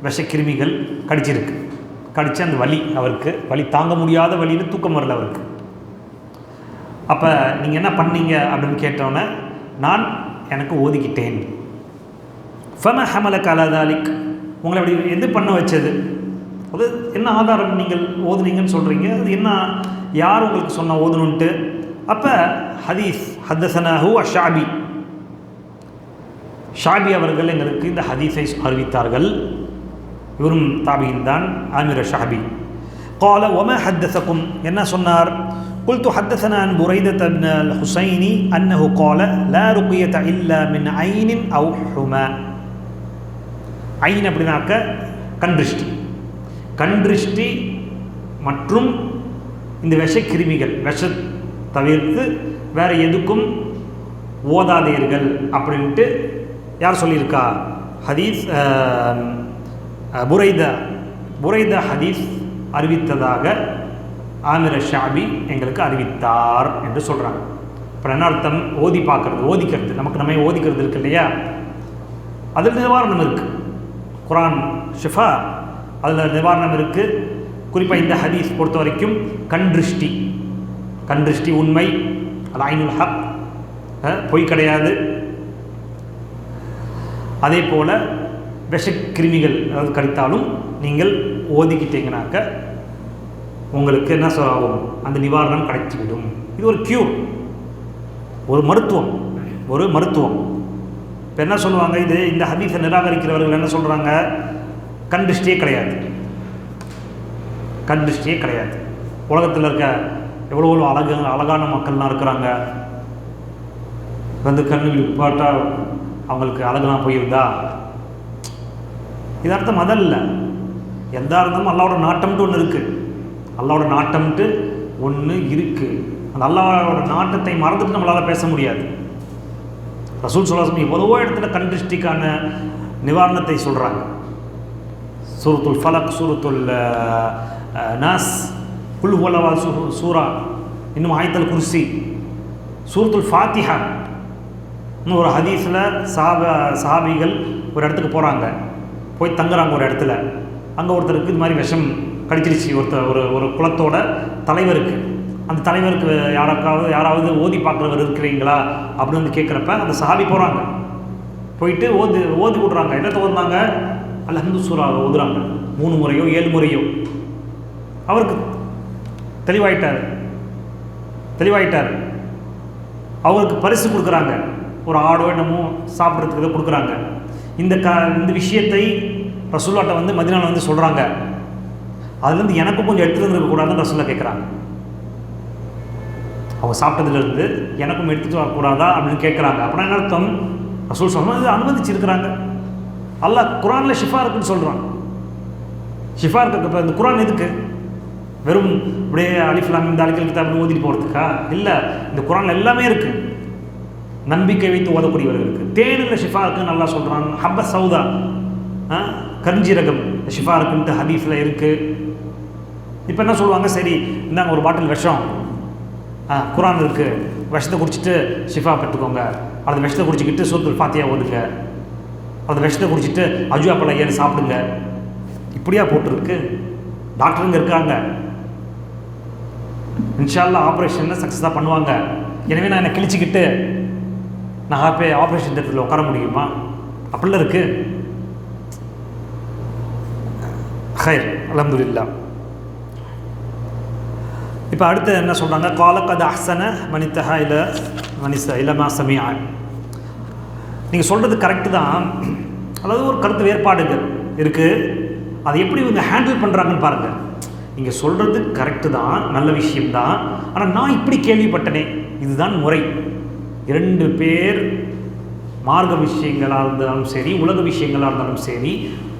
விஷக்கிருமிகள் கடிச்சிருக்கு, கடித்து அந்த வலி, அவருக்கு வலி தாங்க முடியாத வலின்னு தூக்கம் வரல அவருக்கு. அப்போ நீங்கள் என்ன பண்ணீங்க அப்படின்னு கேட்டோன்னே, நான் எனக்கு ஓதிக்கிட்டேன். ஃபம ஹமலக அலா தாலிக், உங்களை அப்படி எது பண்ண வச்சது? அது என்ன ஆதாரம் நீங்கள் ஓதுனீங்கன்னு சொல்கிறீங்க? அது என்ன, யார் உங்களுக்கு சொன்ன ஓதணுன்ட்டு? அப்போ ஹதீஸ் ஹத்தஸனாஹு அஷாபி, ஷாபி அவர்கள் எங்களுக்கு இந்த ஹதீஸை அறிவித்தார்கள். இவரும் தாபியின் தான், ஆமிர் ஷாபி. قال وما حدثكم, என்ன சொன்னார்? قلت حدثنا عن بريدة بن الحسين أنه قال لا رقية إلا من عين أو حمى. ஐன் அப்படின்னாக்க கண்திருஷ்டி, கண்திருஷ்டி மற்றும் இந்த விஷக்கிருமிகள், விஷ தவிர்த்து வேறு எதுக்கும் ஓதாதீர்கள் அப்படின்ட்டு யார் சொல்லியிருக்கா? ஹதீஸ் புரைதா ஹதீஸ் அறிவித்ததாக ஆமிர் ஷாபி எங்களுக்கு அறிவித்தார் என்று சொல்கிறாங்க. இப்போ என்ன அர்த்தம்? ஓதி பார்க்குறது, ஓதிக்கிறது, நமக்கு நம்ம ஓதிக்கிறது இருக்கு இல்லையா, அதில் நிவாரணம் இருக்குது. குரான் ஷிஃபா, அதில் நிவாரணம் இருக்குது. குறிப்பாக இந்த ஹதீஸ் பொறுத்த வரைக்கும் கண்திருஷ்டி, கண்திருஷ்டி உண்மை, அது ஐனுல் ஹக், பொய் கிடையாது. அதே போல் விஷக்கிருமிகள் அதாவது கடித்தாலும் நீங்கள் ஓதிக்கிட்டீங்கனாக்க உங்களுக்கு என்ன ஆகும்? அந்த நிவாரணம் கிடைத்துவிடும். இது ஒரு க்யூர், ஒரு மருத்துவம், ஒரு மருத்துவம். இப்போ என்ன சொல்லுவாங்க, இது இந்த ஹதீஸை நிராகரிக்கிறவர்கள் என்ன சொல்கிறாங்க? கண்திருஷ்டியே கிடையாது, கண்திருஷ்டியே கிடையாது. உலகத்தில் இருக்க எவ்வளோ அழகான மக்கள்லாம் இருக்கிறாங்க, வந்து கண்ணு பாட்டா அவங்களுக்கு அழகெல்லாம் போயிருந்தா, இது அர்த்தம் அதல்ல. எந்தா இருந்தாலும் அல்லாவோட நாட்டம்ட்டு ஒன்று இருக்குது, அல்லாவோட நாட்டம்ட்டு ஒன்று இருக்குது. அந்த அல்லாவோட நாட்டத்தை மறந்துட்டு நம்மளால் பேச முடியாது. ரசூல் ஸல்லல்லாஹு அலைஹி வஸல்லம் எவ்வளவோ இடத்துல கண்திருஷ்டிக்கான நிவாரணத்தை சொல்கிறாங்க. சூரத்துல் ஃபலக், சூரத்துல் நாஸ், குல் ஹுவல்லா சூரா, இன்னும் ஆயத்துல் குர்சி, சூரத்துல் ஃபாத்திஹா. இன்னும் ஒரு ஹதீஸில் சஹாபிகள் ஒரு இடத்துக்கு போகிறாங்க, போய் தங்குறாங்க ஒரு இடத்துல. அங்கே ஒருத்தருக்கு இது மாதிரி விஷம் கடிச்சிருச்சு, ஒரு குலத்தோட தலைவருக்கு. அந்த தலைவருக்கு யாராவது ஓதி பார்க்குறவர் இருக்கிறீங்களா அப்படின்னு வந்து கேட்குறப்ப அந்த சஹாபி போகிறாங்க, போயிட்டு ஓதி விடுறாங்க. என்னத்தை ஓதுனாங்க? அல்ஹம்து சூரா ஓதுறாங்க, 3 முறையோ 7 முறையோ. அவருக்கு தெளிவாயிட்டார். அவருக்கு பரிசு கொடுக்குறாங்க, ஒரு ஆடோ என்னமோ சாப்பிட்றதுக்கு இதை கொடுக்குறாங்க. இந்த விஷயத்தை ரசூலுல்லாஹ்ட்ட வந்து மதீனாவில் வந்து சொல்கிறாங்க. அதுலேருந்து எனக்கும் கொஞ்சம் எடுத்துகிட்டு வந்துருக்கக்கூடாதுன்னு ரசூலுல்லாஹ் கேட்குறாங்க. அவங்க சாப்பிட்டதுலேருந்து எனக்கும் எடுத்துகிட்டு வரக்கூடாதா அப்படின்னு கேட்குறாங்க. அப்படின்னா என்ன அர்த்தம்? ரசூல் சொல்லுவாங்க இது அனுமதிச்சிருக்கிறாங்க. அல்லாஹ் குரானில் ஷிஃபா இருக்குன்னு சொல்கிறான். ஷிஃபா இருக்கு. இப்போ இந்த குரான் எதுக்கு? வெறும் இப்படியே அலிஃப் லாம் இந்த அலிஃபல் கிதாப்னு ஓதிட்டு போகிறதுக்கா? இல்லை, இந்த குரானில் எல்லாமே இருக்குது. நம்பிக்கை வைத்து ஓதக்கூடியவர்களுக்கு தேனில் ஷிஃபா இருக்குன்னு நல்லா சொல்கிறான். ஹப்ப சௌதா, கரிஞ்சீரகம் ஷிஃபா இருக்குன்ட்டு ஹதீஸில் இருக்குது. இப்போ என்ன சொல்லுவாங்க? சரி இந்தாங்க ஒரு பாட்டில் விஷம், குரான் இருக்குது, விஷத்தை குடிச்சிட்டு ஷிஃபா பெற்றுக்கோங்க, அந்த விஷத்தை குடிச்சிக்கிட்டு சூரத்துல் ஃபாத்திஹா ஓதுங்க, அந்த விஷத்தை குடிச்சிட்டு அஜுவா பழம் ஏறி சாப்பிடுங்க. இப்படியா போட்டுருக்கு? டாக்டருங்க இருக்காங்க, இன்ஷா அல்லாஹ் ஆப்ரேஷனில் சக்ஸஸாக பண்ணுவாங்க. எனவே நான் என்னை கிழிச்சிக்கிட்டு நான் போய் ஆப்ரேஷன் தேட்டரில் உட்கார முடியுமா? அப்படிலாம் இருக்குது. ஹைர், அல்ஹம்துலில்லாஹ். இப்போ அடுத்து என்ன சொல்கிறாங்க? காலக்கது அஹ்சன மனித்தஹா இல்லை மனிச இல்லமா சமியா. நீங்கள் சொல்கிறது கரெக்டு தான். அதாவது ஒரு கருத்து வேறுபாடுகள் இருக்குது. அதை எப்படி இவங்க ஹேண்டில் பண்ணுறாங்கன்னு பாருங்கள். நீங்கள் சொல்கிறது கரெக்டு தான், நல்ல விஷயம்தான், ஆனால் நான் இப்படி கேள்விப்பட்டனே, இதுதான் முறை. 2 பேர் மார்க்க விஷயங்களாக இருந்தாலும் சரி, உலக விஷயங்களாக இருந்தாலும் சரி,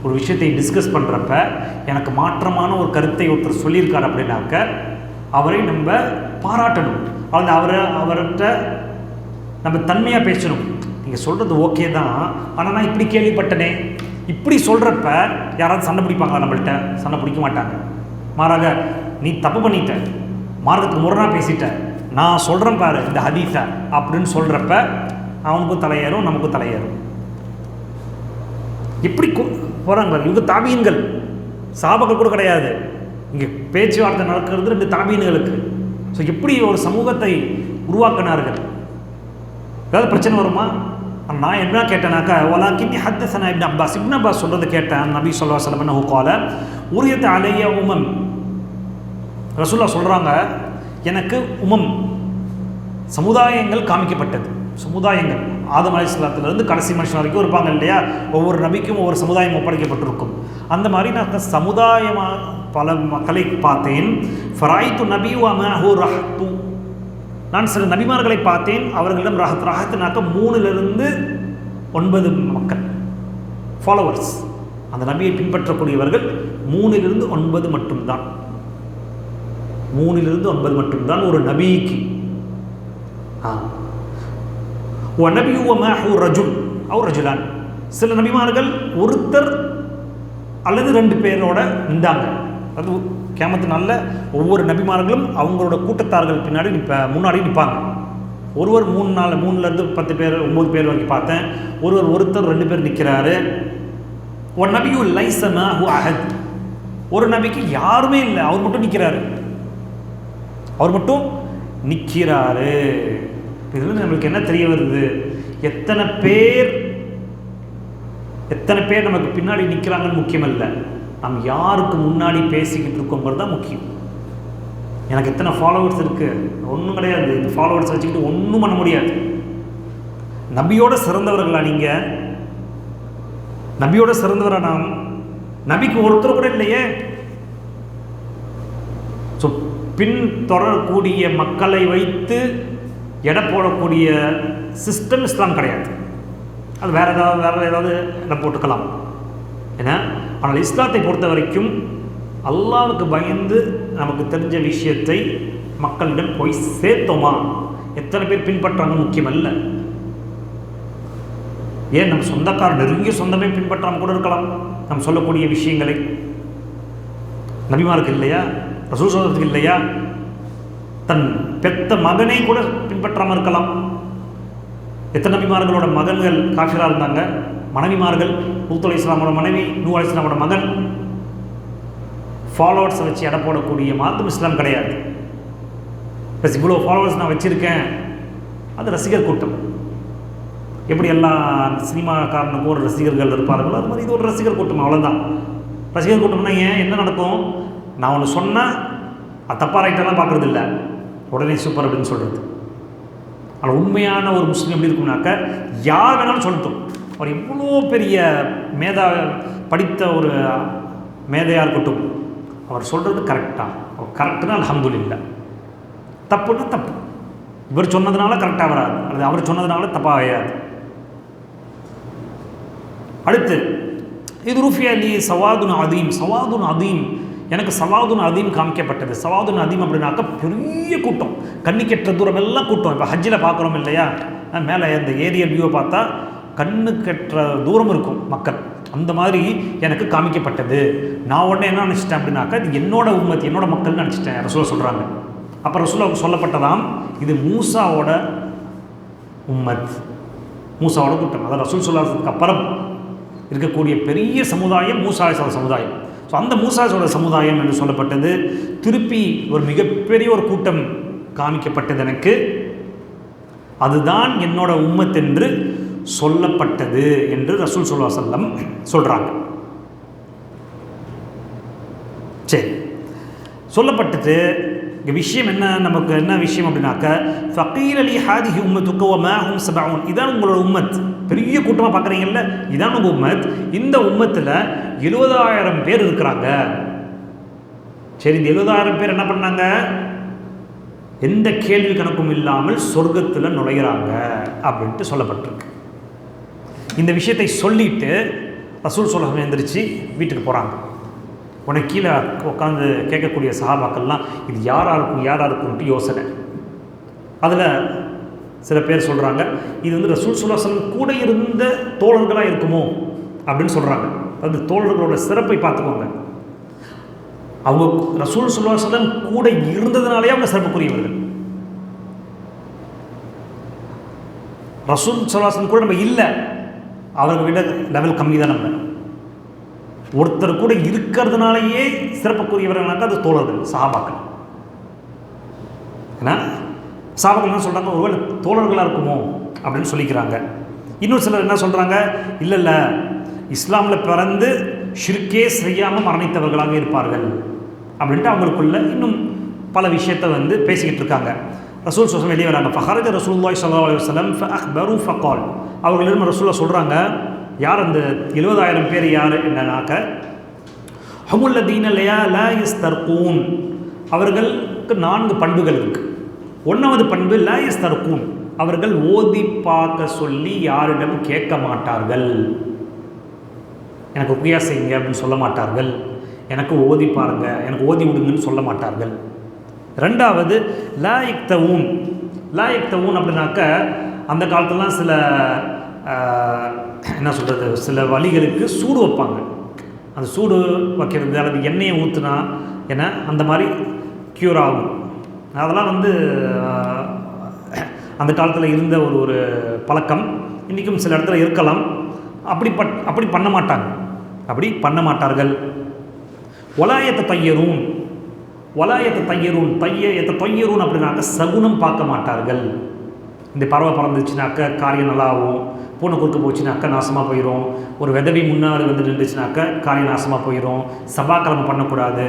ஒரு விஷயத்தை டிஸ்கஸ் பண்ணுறப்ப எனக்கு மாற்றமான ஒரு கருத்தை ஒருத்தர் சொல்லியிருக்கார் அப்படின்னாக்க அவரை நம்ம பாராட்டணும். அவர்கிட்ட நம்ம தன்மையாக பேசணும். நீங்கள் சொல்கிறது ஓகே தான், ஆனால் நான் இப்படி கேள்விப்பட்டனே, இப்படி சொல்கிறப்ப யாராவது சண்டை பிடிப்பாங்களா? நம்மள்கிட்ட சண்டை பிடிக்க மாட்டாங்க. மாறாக நீ தப்பு பண்ணிட்ட, மார்க்கத்துக்கு முரணாக பேசிட்ட, நான் சொல்கிறேன் பாரு இந்த ஹதீஸை அப்படின்னு சொல்கிறப்ப அவனுக்கும் தலையேறும், நமக்கும் தலையேறும். எப்படி போகிறாங்க பாரு. இவங்க தாபீன்கள், சாபங்கள் கூட கிடையாது. இங்கே பேச்சுவார்த்தை நடக்கிறது 2 தாபீன்களுக்கு. ஸோ எப்படி ஒரு சமூகத்தை உருவாக்கினார்கள்? ஏதாவது பிரச்சனை வருமா? நான் என்ன கேட்டேனாக்கா, வலாக்கின்னி ஹத்தஸனா இப்னு அப்பாஸ், இப்னு அப்பாஸ் சொல்கிறது கேட்டேன். நபி ஸல்லல்லாஹு அலைஹி வஸல்லம் கால உரியத் அலைய உமம், ரசூலுல்லாஹ் சொல்கிறாங்க, எனக்கு சமுதாயங்கள் காமிக்கப்பட்டது. சமுதாயங்கள் ஆதம் அலைஹிஸ்ஸலாத்திலிருந்து கடைசி மனுஷன் வரைக்கும் இருப்பாங்க இல்லையா? ஒவ்வொரு நபிக்கும் ஒவ்வொரு சமுதாயம் ஒப்படைக்கப்பட்டிருக்கும். அந்த மாதிரி நான் சமுதாயமாக பல மக்களை பார்த்தேன். ஃபராய்து நபி வ மஅஹு ரஹ்து, நான் சில நபிமார்களை பார்த்தேன், அவர்களிடம் ரஹத்துனாக்க 3லிருந்து 9 மக்கள் ஃபாலோவர்ஸ். அந்த நபியை பின்பற்றக்கூடியவர்கள் 3லிருந்து 9 மட்டும்தான். 3லிருந்து 9 மட்டும்தான் ஒரு நபிக்கு. நபியு வ மஅஹு ரஜுல் அவ் ரஜுலான், சில நபிமார்கள் ஒருத்தர் அல்லது 2 பேரோட நின்றாங்க. அது கியாமத்து நாளில் ஒவ்வொரு நபிமார்களும் அவங்களோட கூட்டத்தார்கள் பின்னாடி முன்னாடி நிற்பாங்க. ஒருவர் 3லேருந்து 10 பேர் 9 பேர் வரைக்கும் பார்த்தேன். ஒருத்தர் 2 பேர் நிற்கிறாரு. ஒரு நபியு லைஸ மஅஹு அஹத், ஒரு நபிக்கு யாருமே இல்லை, அவர் மட்டும் நிற்கிறாரு. அவர் மட்டும் நிற்கிறாரு. இதில் நம்மளுக்கு என்ன தெரிய வருது? எத்தனை பேர் நமக்கு பின்னாடி நிற்கிறாங்கன்னு முக்கியம் இல்லை, நம்ம யாருக்கு முன்னாடி பேசிக்கிட்டு இருக்கோங்கிறது தான் முக்கியம். எனக்கு எத்தனை ஃபாலோவர்ஸ் இருக்குது ஒன்றும் கிடையாது. இந்த ஃபாலோவர்ஸ் வச்சுக்கிட்டு ஒன்றும் பண்ண முடியாது. நபியோட சிறந்தவர்களா நீங்கள்? நபியோட சிறந்தவரா நாம்? நபிக்கு ஒருத்தர் கூட இல்லையே. ஸோ பின்தொடரக்கூடிய மக்களை வைத்து எடை போடக்கூடிய சிஸ்டம் இஸ்லாம் கிடையாது. அது வேறு ஏதாவது எடை போட்டுக்கலாம். ஏன்னா ஆனால் இஸ்லாத்தை பொறுத்த வரைக்கும் அல்லாஹ்வுக்கு பயந்து நமக்கு தெரிஞ்ச விஷயத்தை மக்களிடம் போய் சேர்த்தோமா, எத்தனை பேர் பின்பற்றாங்க முக்கியம் அல்ல. ஏன் நம்ம சொந்தக்காரர் நெருங்கிய சொந்தமே பின்பற்றாமல் கூட இருக்கலாம் நம்ம சொல்லக்கூடிய விஷயங்களை. நபிமாருக்கு இல்லையா? ரசூல் சொல்றதுக்கு இல்லையா? தன் பெத்த மகனை கூட பின்பற்றாமல் இருக்கலாம். எத்தனை நபிமார்களோட மகன்கள் காஃபிரா இருந்தாங்க. மனைவிமார்கள், லூத் அலைஹிஸ்ஸலாமோட மனைவி, நூஹ் அலைஹிஸ்ஸலாமோட மகன். ஃபாலோவர்ஸை வச்சு எடை போடக்கூடிய மார்க்கம் இஸ்லாம் கிடையாது. ப்ளஸ் இவ்வளோ ஃபாலோவர்ஸ் நான் வச்சுருக்கேன், அது ரசிகர் கூட்டம். எப்படி எல்லா சினிமாக்காரனுக்கும் ஒரு ரசிகர்கள் இருப்பார்களோ அது மாதிரி இது ஒரு ரசிகர் கூட்டம், அவ்வளோதான். ரசிகர் கூட்டம்னா ஏன் என்ன நடக்கும்? நான் ஒன்று சொன்னால் அது தப்பாக ரைட்டெல்லாம் பார்க்குறது இல்லை, உடனே சூப்பர் அப்படின்னு சொல்கிறது. ஆனால் உண்மையான ஒரு முஸ்லீம் எப்படி இருக்கும்னாக்க யார் வேணாலும் சொல்லட்டும், அவர் எவ்வளோ பெரிய படித்த ஒரு மேதையாக இருக்கட்டும், அவர் சொல்கிறது கரெக்டாக, அவர் கரெக்டுனா அல்ஹம்துலில்லாஹ், தப்புன்னா தப்பு. இவர் சொன்னதுனால கரெக்டாக வராது, அல்லது அவர் சொன்னதுனால தப்பாக ஆயாது. அடுத்து இது ரூஃபியா லி சவாதுன் அதீம். சவாதுன் அதீம், எனக்கு சவாதுன் அதீம் காமிக்கப்பட்டது. சவாதுன் அதீம் அப்படின்னாக்க பெரிய கூட்டம், கண்ணுக்கெட்ட தூரம் எல்லாம் கூட்டம். இப்போ ஹஜ்ஜில் பார்க்குறோம் இல்லையா, மேலே இந்த ஏரியல் வியூவை பார்த்தா கண்ணுக்கெட்ட தூரம் இருக்கும் மக்கள். அந்த மாதிரி எனக்கு காமிக்கப்பட்டது. நான் உடனே என்ன நினச்சிட்டேன் அப்படின்னாக்கா இது என்னோட உம்மத், என்னோட மக்கள்னு நினச்சிட்டேன். ரசூலா சொல்கிறாங்க. அப்போ ரசூலா சொல்லப்பட்டதாம் இது மூசாவோட உம்மத், மூசாவோட கூட்டம். அதாவது ரசூல் சொல்லாததுக்கு அப்புறம் இருக்கக்கூடிய பெரிய சமுதாயம் மூசா அலைஹிஸ்ஸலாம் சமுதாயம். ஸோ அந்த மூசாவோட சமுதாயம் என்று சொல்லப்பட்டது. திருப்பி ஒரு மிகப்பெரிய ஒரு கூட்டம் காமிக்கப்பட்டது எனக்கு, அதுதான் என்னோட உம்மத் என்று சொல்லப்பட்டது என்று ரசூல் ஸல்லல்லாஹு அலைஹி வஸல்லம் சொல்கிறாங்க. சரி, சொல்லப்பட்டது. இங்கே விஷயம் என்ன, நமக்கு என்ன விஷயம் அப்படின்னாக்க, ஃபகீல் அலி ஹாதிஹி உம்மத்துக்கு வ மாஹும் சபஊன், இதான் உங்களோட உம்மத். பெரிய கூட்டமாக பார்க்குறீங்கல்ல, இதான் உங்கள் உம்மத். இந்த உம்மத்தில் 70,000 பேர் இருக்கிறாங்க. சரி, இந்த 70,000 பேர் என்ன பண்ணாங்க? எந்த கேள்வி கணக்கும் இல்லாமல் சொர்க்கத்தில் நுழைகிறாங்க அப்படின்ட்டு சொல்லப்பட்டிருக்கு. இந்த விஷயத்தை சொல்லிட்டு ரசூல் ஸல்லல்லாஹு அலைஹி வஸல்லம் எந்திரிச்சு வீட்டுக்கு போகிறாங்க. உனக்கு கீழே உட்காந்து கேட்கக்கூடிய சஹாபாக்கள்லாம் இது யாராக இருக்கும்ட்டு யோசனை. அதில் சில பேர் சொல்கிறாங்க, இது வந்து ரசூல் ஸல்லல்லாஹு அலைஹி வஸல்லம் கூட இருந்த தோழர்களாக இருக்குமோ அப்படின்னு சொல்கிறாங்க. அந்த தோழர்களோட சிறப்பை பார்த்துக்கோங்க. அவங்க ரசூல் ஸல்லல்லாஹு அலைஹி வஸல்லம் கூட இருந்ததுனாலே அவங்க சிறப்புக்குரியவர்கள். ரசூல் ஸல்லல்லாஹு அலைஹி வஸல்லம் கூட நம்ம இல்லை, அவரை விட லெவல் கம்மி தான். நம்ம ஒருத்தர் கூட இருக்கிறதுனாலேயே சிறப்புக்குரியவர்களாக அது தோழர்கள், சஹாபாக்கள். ஏன்னா சஹாபாக்கள் என்ன சொல்கிறாங்க, ஒருவேளை தோழர்களாக இருக்குமோ அப்படின்னு சொல்லிக்கிறாங்க. இன்னொரு சிலர் என்ன சொல்கிறாங்க, இல்லை இஸ்லாமில் பிறந்து ஷிர்கே செய்யாமல் மரணித்தவர்களாக இருப்பார்கள் அப்படின்ட்டு அவங்களுக்குள்ள இன்னும் பல விஷயத்தை வந்து பேசிக்கிட்டு இருக்காங்க. ரசூல் ஸல்லல்லாஹு வெளியே வராங்க. ஃபஹரஜ ரசூலுல்லாஹி ஸல்லல்லாஹு அலைஹி வஸல்லம் ஃபஅக்பரு ஃபகால், அவர்களிடம் ரசூலுல்லாஹ் சொல்கிறாங்க, யார் அந்த 70,000 பேர் யார் என்னன்னாக்க, ஹுமுல்லதீன லா யஸ்தர்கூன், அவர்களுக்கு 4 பண்புகள் இருக்குது. 1வது பண்பு லா யஸ்தர்கூன், அவர்கள் ஓதி பார்க்க சொல்லி யாரிடம் கேட்க மாட்டார்கள். எனக்கு உபயா செய்யுங்க அப்படின்னு சொல்ல மாட்டார்கள். எனக்கு ஓதி பாருங்க, எனக்கு ஓதி விடுங்கன்னு சொல்ல மாட்டார்கள். 2வது லா யக்தவூன். லா யக்தவூன் அப்படின்னாக்க, அந்த காலத்துலலாம் சில என்ன சொல்கிறது, சில வலிகளுக்கு சூடு வைப்பாங்க. அந்த சூடு வைக்கிறது அல்லது எண்ணெயை ஊற்றுனா ஏன்னா அந்த மாதிரி க்யூர் ஆகும். அதெல்லாம் வந்து அந்த காலத்தில் இருந்த ஒரு பழக்கம். இன்றைக்கும் சில இடத்துல இருக்கலாம். அப்படி பண்ண மாட்டார்கள். வலாயத்தை தையரும் அப்படின்னாக்க சகுனம் பார்க்க மாட்டார்கள். இந்த பறவை பறந்துச்சுனாக்க காரியம் நல்லாகும், பூனை குறுக்க போச்சுனாக்கா நாசமாக போயிடும், ஒரு விதவி முன்னாடி வந்து நின்றுச்சுனாக்கா காரியம் நாசமாக போயிடும், சபாக்கிழமை பண்ணக்கூடாது,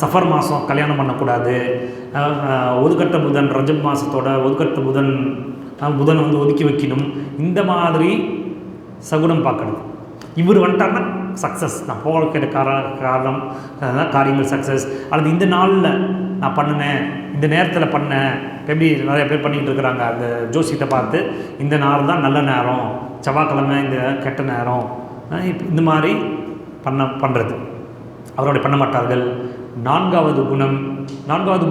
சஃபர் மாதம் கல்யாணம் பண்ணக்கூடாது, ஒதுக்கட்ட புதன் ரஜப் மாதத்தோட ஒதுக்கட்ட புதன் வந்து ஒதுக்கி வைக்கணும். இந்த மாதிரி சகுனம் பார்க்கணும். இவர் வந்துட்டாருன்னா சக்ஸஸ், நான் போக கேட்ட காரணம் காரியங்கள் சக்ஸஸ், அல்லது இந்த நாளில் நான் பண்ணினேன், இந்த நேரத்தில் பண்ணேன். எப்படி நிறைய பேர் பண்ணிக்கிட்டு இருக்கிறாங்க, அந்த ஜோசியத்தை பார்த்து இந்த நாள் தான் நல்ல நேரம், செவ்வாய்க்கிழமை இந்த கெட்ட நேரம், இந்த மாதிரி பண்ணுறது அவருடைய பண்ண மாட்டார்கள். 4வது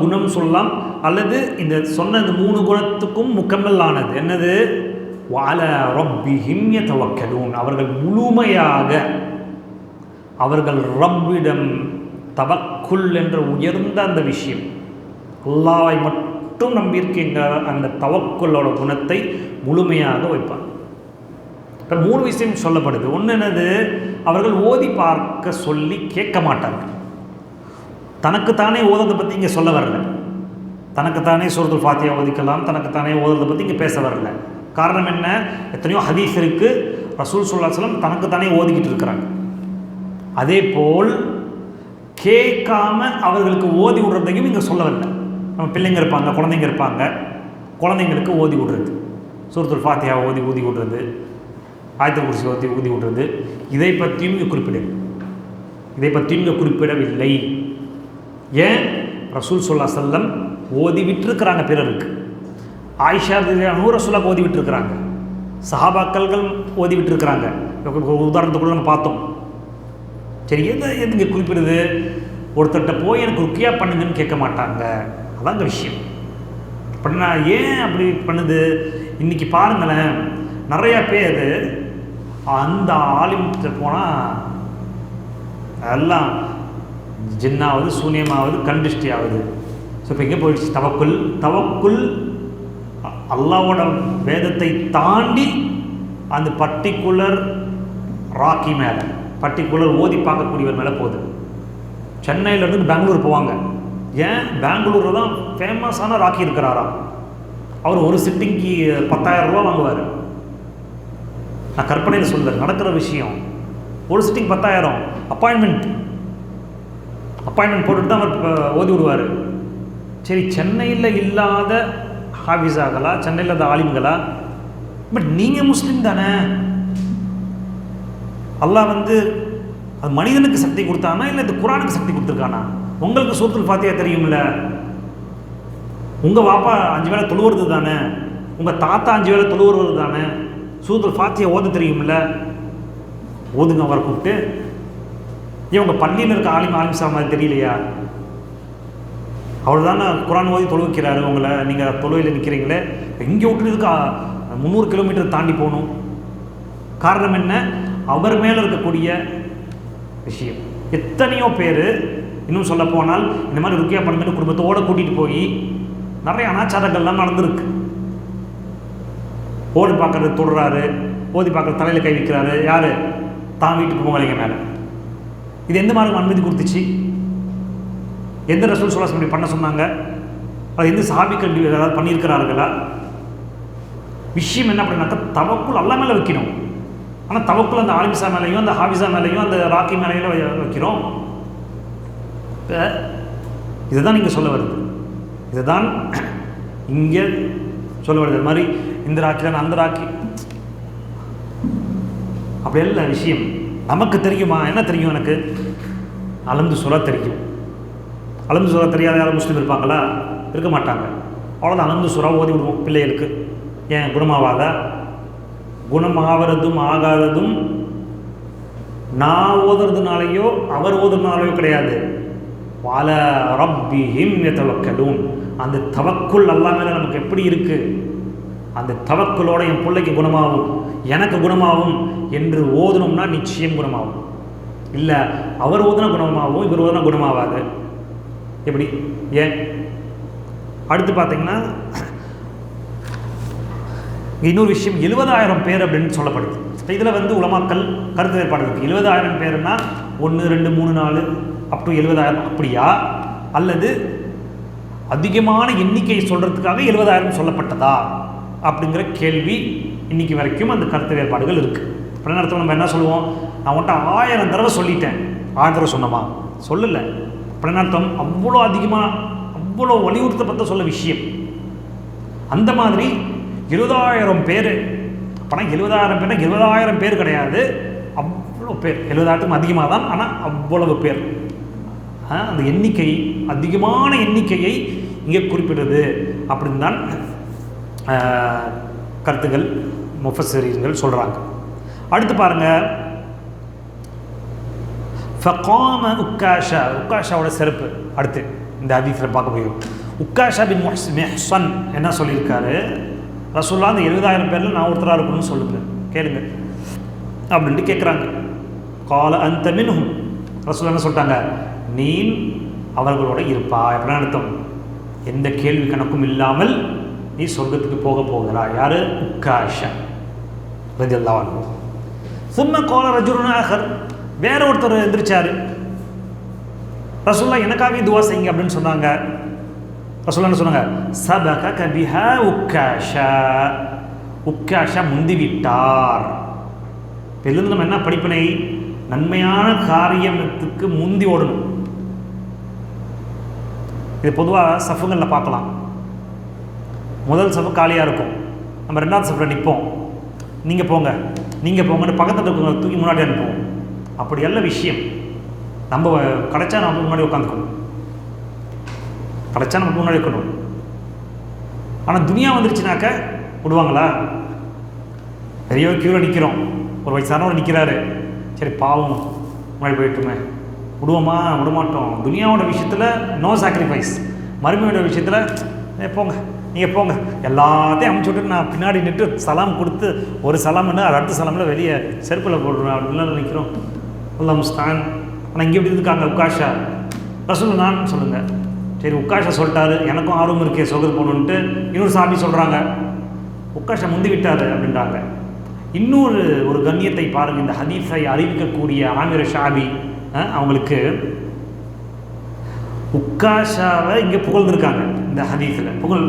குணம் சொல்லலாம், அல்லது இந்த சொன்ன இந்த 3 குணத்துக்கும் முக்கம்மலானது என்னது, வஅலா ரப்பிஹிம் யதவக்கலூன், அவர்கள் முழுமையாக அவர்கள் ரப்பிடம் தவக்குல் என்ற உயர்ந்த அந்த விஷயம், அல்லாஹ்வை மட்டும் நம்பியிருக்கின்ற அந்த தவக்குலோட குணத்தை முழுமையாக வைப்பார். இப்போ 3 விஷயம் சொல்லப்படுது. ஒன்று என்னது, அவர்கள் ஓதி பார்க்க சொல்லி கேட்க மாட்டார்கள். தனக்குத்தானே ஓதுறதை பற்றி இங்கே சொல்ல வரல. தனக்குத்தானே சூரத்துல் ஃபாத்திஹா ஓதிக்கலாம், தனக்குத்தானே ஓதுறதை பற்றி இங்கே பேச வரல. காரணம் என்ன, எத்தனையோ ஹதீஸ் இருக்குது, ரசூல் ஸல்லல்லாஹு அலைஹி வஸல்லம் தனக்குத்தானே ஓதிக்கிட்டு இருக்கிறாங்க. அதே போல் கேட்காம அவர்களுக்கு ஓதி விடுறதையும் இங்கே சொல்ல வரல. நம்ம பிள்ளைங்க இருப்பாங்க, குழந்தைங்க இருப்பாங்க, குழந்தைங்களுக்கு ஓதி விடுறது, சூரத்துல் ஃபாத்திஹா ஓதி விடுறது, ஆயத்துல் குர்சி ஊதி விடுறது, இதை பற்றியும் இங்கே குறிப்பிடவில்லை. ஏன், ரசூல் ஸல்லல்லாஹு அலைஹி வஸல்லம் ஓதி விட்டுருக்கிறாங்க பிறருக்கு. ஆயிஷா ரலியல்லாஹு அன்ஹா ரசூலுல்லாஹ் ஓதி விட்டுருக்கிறாங்க, சஹாபாக்கள் ஓதி விட்டுருக்கிறாங்க. உதாரணத்தை கூட நம்ம பார்த்தோம். சரி, எதுங்க குறிப்பிடுது, ஒருத்தர்கிட்ட போய் எனக்கு ருக்கியா பண்ணுங்கன்னு கேட்க மாட்டாங்க. அதாங்க விஷயம். பண்ணா ஏன் அப்படி பண்ணுது, இன்றைக்கி பாருங்களேன், நிறையா பேர் அந்த ஆலிம்கிட்ட போனால் எல்லாம் ஜின்னாவது சூனியமாவது கண்டிஷ்டி ஆகுது. ஸோ இப்போ எங்கே போயிடுச்சு தவக்குல் அல்லாவோட வேதத்தை தாண்டி அந்த பர்டிகுலர் ராக்கி மேலே, பர்டிகுலர் ஓதி பார்க்கக்கூடியவர் மேலே போகுது. சென்னையிலேருந்து பெங்களூர் போவாங்க. ஏன், பெங்களூரில் தான் ஃபேமஸான ராக்கி இருக்கிறாராம். அவர் ஒரு சிட்டிங்க்கு 10,000 ரூபா வாங்குவார். நான் கற்பனையில் சொல்லுவேன், நடக்கிற விஷயம். ஒரு சிட்டிங் 10,000, அப்பாயின்மெண்ட் போட்டுட்டு தான் அவர் ஓதி விடுவார். சரி, சென்னையில் இல்லாத ஹாஃபிஸாகளா, சென்னையில் இல்லாத ஆலிம்களா? பட் நீங்கள் முஸ்லீம் தானே. அல்லாஹ் வந்து அது மனிதனுக்கு சக்தி கொடுத்தானா இல்லை இந்த குரானுக்கு சக்தி கொடுத்துருக்கானா? உங்களுக்கு சூரத்துல் ஃபாத்திஹா தெரியும்ல, உங்கள் வாப்பா 5 வேளை தொழுவுறது தானே, உங்கள் தாத்தா 5 வேளை தொழுவுறது தானே, சூரத்துல் ஃபாத்திஹா ஓத தெரியும்ல, ஓதுங்க அவரை கூப்பிட்டு. ஏன் உங்கள் பள்ளியில் இருக்க ஆலிம் சார் மாதிரி தெரியலையா? அவர் தானே குரான் ஓதி தொழு வைக்கிறாரு உங்களை. நீங்கள் தொழுவையில் நிற்கிறீங்களே, எங்கே விட்டுறதுக்கு 300 கிலோமீட்டர் தாண்டி போகணும். காரணம் என்ன? அவர் மேலே இருக்கக்கூடிய விஷயம். எத்தனையோ பேர், இன்னும் சொல்ல போனால் இந்த மாதிரி ருக்கியா பண்ணுங்கன்னு குடும்பத்தோடு கூட்டிகிட்டு போய் நிறைய அனாச்சாரங்கள்லாம் நடந்திருக்கு. ஓடி பார்க்குறது தொடுறாரு, ஓதி பார்க்குறது தலையில் கை வைக்கிறாரு. யார்? தான் வீட்டுக்கு போகலைங்க மேலே. இது எந்த மாதிரி அனுமதி கொடுத்துச்சு? எந்த ரசூல் ஸல்லல்லாஹு அலைஹி வஸல்லம் பண்ண சொன்னாங்க? அது எந்த சஹாபிகள் ஏதாவது பண்ணியிருக்கிறார்களா? விஷயம் என்ன அப்படின்னாக்கா, தவக்குல் அல்லாஹ் மேலே வைக்கணும். ஆனால் தவக்குல் அந்த ஆலிம்சா மேலேயும் அந்த ஹாஃபிஸா மேலேயும் அந்த ராக்கி மேலேயும் வைக்கிறோம். இப்போ இதுதான் நீங்கள் சொல்ல வருது, இதுதான் இங்கே சொல்ல வருது. அது மாதிரி இந்த ராக்கி தான் அந்த ராக்கி அப்படி இல்லை விஷயம். நமக்கு தெரியுமா? என்ன தெரியும்? எனக்கு அலம்து சூரா தெரியும். அலம்து சூரா தெரியாத யாரும் முஸ்லீம் இருப்பாங்களா? இருக்க மாட்டாங்க. அவ்வளோதான். அலம்து சூரா ஓதி விடுவோம் பிள்ளைகளுக்கு. ஏன் குணமாவாத? குணமாகிறதும் ஆகாததும் நான் ஓதுறதுனாலையோ அவர் ஓதுறதுனாலையோ கிடையாது. வால ரப்பிஹிம் யதவக்கலூன். அந்த தவக்குல் அல்லாஹ் மேலே நமக்கு எப்படி இருக்குது? அந்த தவக்குலோட என் பிள்ளைக்கு குணமாகும், எனக்கு குணமாகும் என்று ஓதணும்னா நிச்சயம் குணமாகும். இல்லை அவர் ஓதுனா குணமாகும், இவர் ஓதுனா குணமாகாது. எப்படி? ஏன்? அடுத்து பார்த்தீங்கன்னா இன்னொரு விஷயம், 70,000 பேர் அப்படின்னு சொல்லப்படுது. இதில் வந்து உலமாக்கள் கருத்து வேறுபாடு இருக்குது. 70,000 பேருன்னா 1 2 3 4 அப் டு 70,000 அப்படியா, அல்லது அதிகமான எண்ணிக்கையை சொல்கிறதுக்காக 70,000 சொல்லப்பட்டதா அப்படிங்கிற கேள்வி இன்றைக்கி வரைக்கும் அந்த கருத்து வேறுபாடுகள் இருக்குது. அப்படின்னு அர்த்தம் நம்ம என்ன சொல்லுவோம்? நான் உன்ட்ட 1000 தடவை சொல்லிட்டேன், 1000 தடவை சொன்னமா? சொல்லலை. அப்படின்னு அர்த்தம் அவ்வளோ அதிகமாக அவ்வளோ வலியுறுத்தப்பட்ட சொல்ல விஷயம். அந்த மாதிரி 20,000 பேர். அப்போனா 70,000 பேர்னா 20,000 பேர் கிடையாது, அவ்வளோ பேர். 70,000க்கும் அதிகமாக தான், ஆனால் அவ்வளவு பேர். அந்த எண்ணிக்கை, அதிகமான எண்ணிக்கையை இங்கே குறிப்பிடுறது அப்படின்னு தான் கருத்துகள் முஃபஸ்ஸிரீன்கள் சொல்கிறாங்க. அடுத்து பாருங்கள், ஃபகாம உக்காஷா. உக்காஷாவோட சிறப்பு அடுத்து இந்த ஹதீஸில் பார்க்க போகிறோம். உக்காஷா பின் மிஹ்சன் என்ன சொல்லியிருக்காரு? ரசூலுல்லாஹ் அந்த 70,000 பேரில் நான் ஒருத்தராக இருக்கணும்னு சொல்லுங்கள், கேளுங்க அப்படின்ட்டு கேட்குறாங்க. கால அந்த மின்ஹும். ரசூலுல்லாஹ் என்ன சொல்லிட்டாங்க? நீ அவர்களோட இருப்பா. எப்படின்னு அர்த்தம்? எந்த கேள்வி கணக்கும் இல்லாமல் நீ சொர்க்கத்துக்கு போக போகிறாய். யார்? உக்காஷா ரலியல்லாஹு அன்ஹு. சும்ம கால ரஜுலுன் ஆகர். வேற ஒருத்தர் எந்திரிச்சார். ரசூலுல்லாஹ் எனக்காகவே துவா செய்யுங்க அப்படின்னு சொன்னாங்க. ரசூலுல்லாஹ் என்ன சொன்னாங்க? சபகக பிஹா உக்காஷா. உக்காஷா முந்திவிட்டார். இதிலிருந்து நம்ம என்ன படிப்பினை? நன்மையான காரியத்துக்கு முந்தி ஓடணும். இது பொதுவாக சஃபுகளில் பார்க்கலாம். முதல் சஃபு காலியாக இருக்கும், நம்ம 2வது சஃபில் நிற்போம். நீங்கள் போங்க, நீங்கள் போங்கன்னு பக்கத்தில் இருக்கவங்க தூக்கி முன்னாடி அனுப்புவோம். அப்படி எல்லாம் விஷயம். நம்ம கிடைச்சா நம்ம முன்னாடி உட்காந்துக்கணும், கிடைச்சா நமக்கு முன்னாடி இருக்கணும். ஆனால் துனியா வந்துருச்சுனாக்க விடுவாங்களா? பெரிய க்யூவில் நிற்கிறோம், ஒரு வயசானவர் நிற்கிறாரு, சரி பாவம் முன்னாடி போயிட்டுமே, விடுவோமா? விடமாட்டோம். துனியாவோட விஷயத்தில் நோ சாக்ரிஃபைஸ். மறுமையோட விஷயத்தில் போங்க, நீங்கள் போங்க, எல்லாத்தையும் அமுச்சு விட்டு நான் பின்னாடி நின்று சலாம் கொடுத்து ஒரு சலாம்னு அடுத்த சலாமில் வெளியே செருப்பில் போடுறோம் அப்படின்லாம் நிற்கிறோம். அல்லாஹ் முஸ்தான். ஆனால் இங்கே எப்படி இருக்காங்க? உக்காஷா. ரசூலுல்லாஹ் நான் சொல்லுங்கள். சரி, உக்காஷா சொல்லிட்டாரு, எனக்கும் ஆர்வம் இருக்கே சொர்க்கத்துக்கு போகணுன்ட்டு. இன்னொரு சாபி சொல்கிறாங்க, உக்காஷா முந்தி விட்டார் அப்படின்றாங்க. இன்னொரு ஒரு கண்ணியத்தை பாருங்கள். இந்த ஹதீஸை அறிவிக்கக்கூடிய ஆமிர் ஷாபி அவங்களுக்கு உக்காஷாவை இங்கே புகழ்ந்துருக்காங்க இந்த ஹதீஸில். புகழ்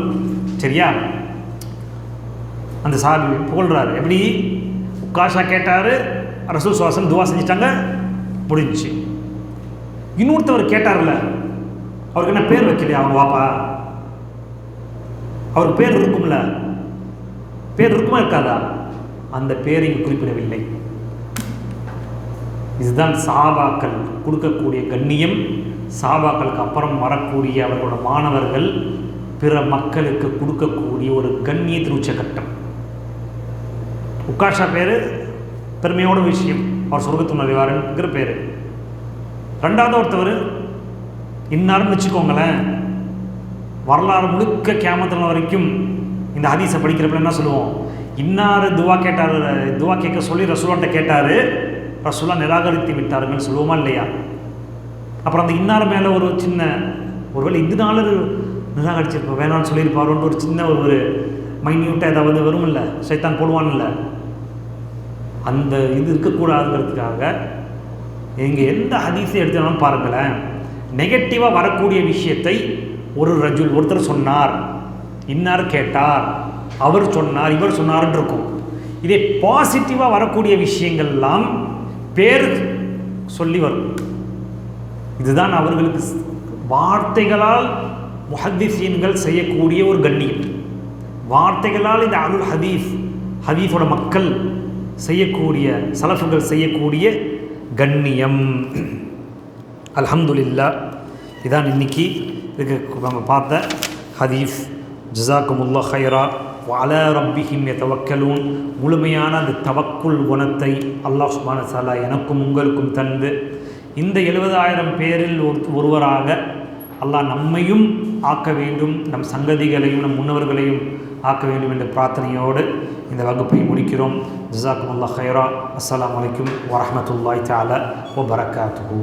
சரியா? அந்த சாபி புகழ்றாரு. எப்படி? உக்காஷா கேட்டார், ரசூல் சுவாசம் துவா செஞ்சிட்டாங்க, முடிஞ்சிச்சு. இன்னொருத்தவர் கேட்டார்ல, அவருக்கு என்ன பேர் வைக்கலையா அவங்க வாப்பா? அவருக்கு பேர் இருக்கும்ல, பேர் இருக்குமா இருக்காதா? அந்த பேரை குறிப்பிடவில்லை. இதுதான் சஹாபாக்கள் கொடுக்கக்கூடிய கண்ணியம். சஹாபாக்களுக்கு அப்புறம் வரக்கூடிய அவர்களோட மாணவர்கள் பிற மக்களுக்கு கொடுக்கக்கூடிய ஒரு கண்ணியத்தின் உச்சகட்டம். உக்காஷா பேர் பெருமையோட விஷயம், அவர் சொர்க்கத்து நுழைவாருங்கிற பேர். ரெண்டாவது ஒருத்தவர் இன்னாருன்னு வச்சுக்கோங்களேன், வரலாறு முழுக்க கியாமத் வரைக்கும் இந்த ஹதீஸை படிக்கிறப்ப என்ன சொல்லுவோம்? இன்னார் துவா கேட்டார், துவா கேட்க சொல்லி ரசூலாட்ட கேட்டார், ரசூலா நிராகரித்து விட்டாருங்கன்னு சொல்லுவோமா இல்லையா? அப்புறம் அந்த இன்னார் மேலே ஒரு சின்ன ஒருவேளை இதனால நிராகரிச்சிருப்போம், வேணான்னு சொல்லியிருப்பாரோன்ற ஒரு சின்ன ஒரு மைன்யூட்டாக ஏதாவது வரும் இல்லை, சைத்தான் போடுவான்ல, அந்த இது இருக்கக்கூடாதுங்கிறதுக்காக நீங்கள் எந்த ஹதீஸை எடுத்தாலும் பாருங்களேன், நெகட்டிவாக வரக்கூடிய விஷயத்தை ஒருத்தர் சொன்னார், இன்னார் கேட்டார், அவர் சொன்னார், இவர் சொன்னார்ன்னு இருக்கும். இதே பாசிட்டிவாக வரக்கூடிய விஷயங்கள்லாம் பேர் சொல்லி வரும். இதுதான் அவர்களுக்கு வார்த்தைகளால் முஹத்திஸீன்கள் செய்யக்கூடிய ஒரு கண்ணியம். வார்த்தைகளால் இந்த அருள் ஹதீஸோட மக்கள் செய்யக்கூடிய, சலஃபுகள் செய்யக்கூடிய கண்ணியம். அல்ஹம்துலில்லாஹ். இதான் இன்னைக்கு நம்ம பார்த்த ஹதீஸ். ஜஸாக்குமுல்லாஹ் ஹைரா. வஅலா ரப்பிஹிம் யதவக்கலூன். முழுமையான அந்த தவக்குல் குணத்தை அல்லாஹ் சுப்ஹானஹு வ தஆலா எனக்கும் உங்களுக்கும் தந்து இந்த 70,000 பேரில் ஒருவராக அல்லாஹ் நம்மையும் ஆக்க வேண்டும், நம் சங்கதிகளையும் நம் முன்னவர்களையும் ஆக்க வேண்டும் என்ற பிரார்த்தனையோடு இந்த வகுப்பை முடிக்கிறோம். ஜஸாக்குமுல்லாஹ் ஹைரா. அஸ்ஸலாமு அலைக்கும் வரஹ்மத்துல்லாஹி தஆலா வ பரகாத்துஹு.